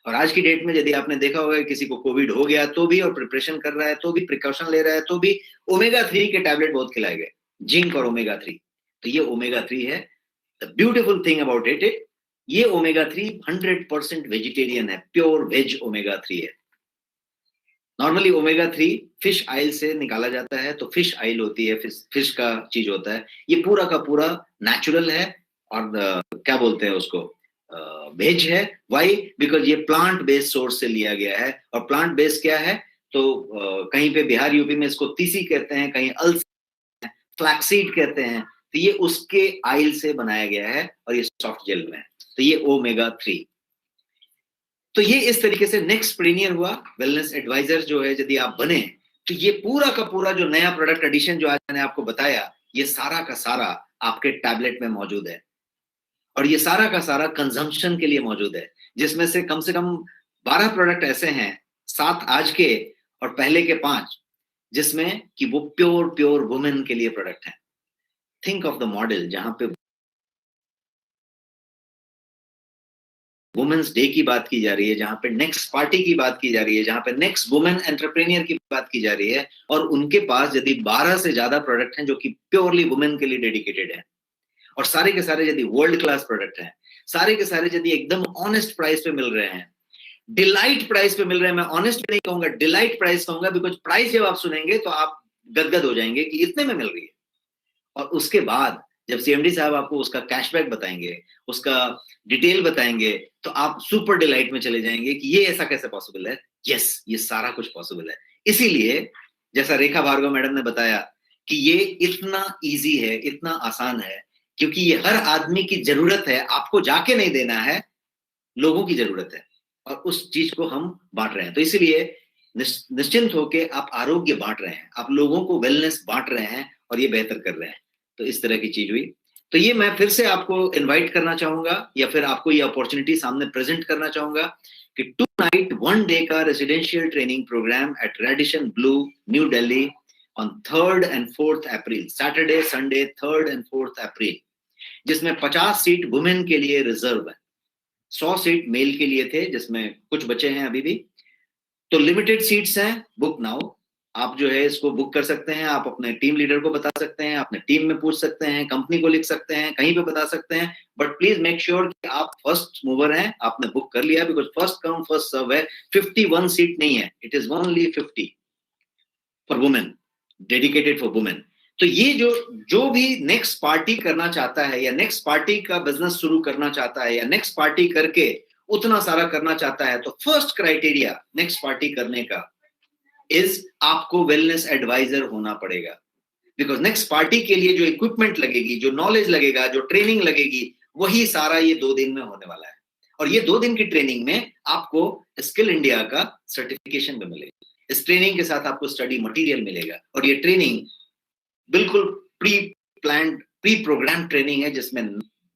A: और आज की डेट में यदि आपने देखा होगा किसी को कोविड हो गया तो भी, और प्रिपरेशन कर रहा है तो भी, प्रिकॉशन ले रहा है तो भी, ओमेगा 3 के टैबलेट बहुत खिलाए गए, जिंक और ओमेगा 3। तो ये ओमेगा 3 है। The beautiful thing about it, ये ओमेगा 3 100% वेजिटेरियन है, प्योर वेज ओमेगा 3 है। नॉर्मली ओमेगा 3 फिश ऑयल से निकाला जाता है, तो फिश ऑयल होती है, फिश का चीज होता है। ये पूरा का पूरा नेचुरल है और क्या बोलते हैं उसको, वेज है। वाई? बिकॉज ये प्लांट बेस्ड सोर्स से लिया गया है। और प्लांट बेस्ड क्या है, तो कहीं पे बिहार यूपी में इसको तीसी कहते हैं, कहीं फ्लैक्सीड कहते हैं। तो ये उसके ऑयल से बनाया गया है और ये सॉफ्ट जेल में है। तो ये ओमेगा 3। तो ये इस तरीके से नेक्स्ट प्रीनियर हुआ, वेलनेस एडवाइजर जो है यदि आप बने, तो ये पूरा का पूरा जो नया प्रोडक्ट एडिशन जो आज मैंने आपको बताया, ये सारा का सारा आपके टैबलेट में मौजूद है। और ये सारा का सारा कंजम्पशन के लिए मौजूद है, जिसमें से कम 12 प्रोडक्ट ऐसे हैं, 7 आज के और पहले के 5, जिसमें कि वो प्योर वुमेन के लिए प्रोडक्ट है। थिंक ऑफ द मॉडल जहां पे वुमेन्स डे की बात की जा रही है, जहां पे नेक्स्ट पार्टी की बात की जा रही है, जहां पे नेक्स्ट वुमेन एंटरप्रेन्योर की बात की जा रही है, और उनके पास यदि 12 से ज्यादा प्रोडक्ट हैं जो कि प्योरली वुमेन के लिए डेडिकेटेड है, और सारे के सारे यदि वर्ल्ड क्लास प्रोडक्ट हैं, सारे के सारे यदि एकदम ऑनेस्ट प्राइस पे मिल रहे हैं, डिलाइट प्राइस पे मिल रहे हैं। मैं ऑनेस्ट नहीं कहूंगा, डिलाइट प्राइस कहूंगा, बिकॉज प्राइस जब आप सुनेंगे तो आप गदगद हो जाएंगे कि इतने में मिल रही है। और उसके बाद जब सीएमडी साहब आपको उसका कैशबैक बताएंगे, उसका डिटेल बताएंगे, तो आप सुपर डिलाइट में चले जाएंगे कि ये ऐसा कैसे पॉसिबल है। यस, ये सारा कुछ पॉसिबल है। इसीलिए जैसा रेखा भार्गव मैडम ने बताया कि ये इतना इजी है, इतना आसान है, क्योंकि ये हर आदमी की जरूरत है। आपको जाके नहीं देना है, लोगों की जरूरत है, और उस चीज को हम बांट रहे हैं। तो इसीलिए निश्चिंत होके आप आरोग्य बांट रहे हैं, आप लोगों को वेलनेस बांट रहे हैं और ये बेहतर कर रहे हैं। तो इस तरह की चीज हुई। तो ये मैं फिर से आपको इनवाइट करना चाहूंगा, या फिर आपको ये अपॉर्चुनिटी सामने प्रेजेंट करना चाहूंगा कि 2 नाइट 1 डे का residential training programme at Radisson Blu, New Delhi on 3rd and 4th April, Saturday Sunday 3rd and 4th April, जिसमें 50 सीट वुमेन के लिए रिजर्व है, 100 सीट मेल के लिए थे, जिसमें कुछ बचे हैं अभी भी। तो लिमिटेड सीट्स हैं, बुक नाउ। आप जो है इसको बुक कर सकते हैं, आप अपने टीम लीडर को बता सकते हैं, अपने टीम में पूछ सकते हैं, कंपनी को लिख सकते हैं, कहीं पे बता सकते हैं, बट प्लीज मेक श्योर कि आप फर्स्ट मूवर हैं, आपने बुक कर लिया, because first come first serve है। 51 सीट नहीं है, it is only 50 for women, dedicated for women. तो ये जो भी नेक्स्ट पार्टी करना चाहता है, या नेक्स्ट पार्टी का बिजनेस शुरू करना चाहता है, या नेक्स्ट पार्टी करके उतना सारा करना चाहता है, तो फर्स्ट क्राइटेरिया नेक्स्ट पार्टी करने का इज आपको वेलनेस एडवाइजर होना पड़ेगा। बिकॉज नेक्स्ट पार्टी के लिए जो इक्विपमेंट लगेगी, जो नॉलेज लगेगा, जो ट्रेनिंग लगेगी, वही सारा ये 2 दिन में होने वाला है। और ये 2 दिन की ट्रेनिंग में आपको स्किल इंडिया का सर्टिफिकेशन भी मिलेगा। इस ट्रेनिंग के साथ आपको स्टडी मटेरियल मिलेगा, और ये ट्रेनिंग बिल्कुल pre planned, pre programme training है, जिसमें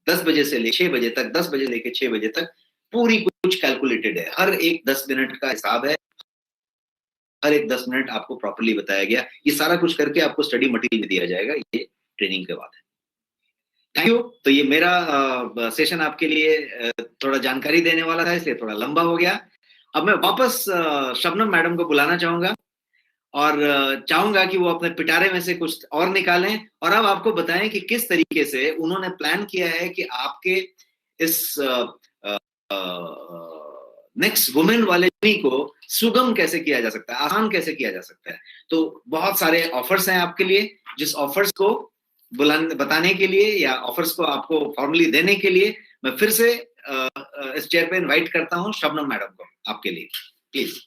A: 10 बजे से ले 6 बजे तक, 10 बजे लेके 6 बजे तक पूरी कुछ कैलकुलेटेड है। हर एक 10 मिनट का हिसाब है, हर एक 10 मिनट आपको प्रॉपर्ली बताया गया। ये सारा कुछ करके आपको स्टडी मटेरियल दिया जाएगा, ये ट्रेनिंग के बाद है। Thank you. तो ये मेरा सेशन आपके लिए थोड़ा जानकारी देने वाला था, इसलिए थोड़ा लंबा हो गया। अब मैं वापस शबनम मैडम को बुलाना चाहूंगा और चाहूंगा कि वो अपने पिटारे में से कुछ और निकालें और अब आपको बताएं कि किस तरीके से उन्होंने प्लान किया है कि आपके इस नेक्स्ट वुमेन वाले जर्नी को सुगम कैसे किया जा सकता है, आसान कैसे किया जा सकता है। तो बहुत सारे ऑफर्स हैं आपके लिए, जिस ऑफर्स को बताने के लिए या ऑफर्स को आपको फॉर्मली देने के लिए मैं फिर से इस चेयर पे इनवाइट करता हूं शबनम मैडम को आपके लिए, प्लीज।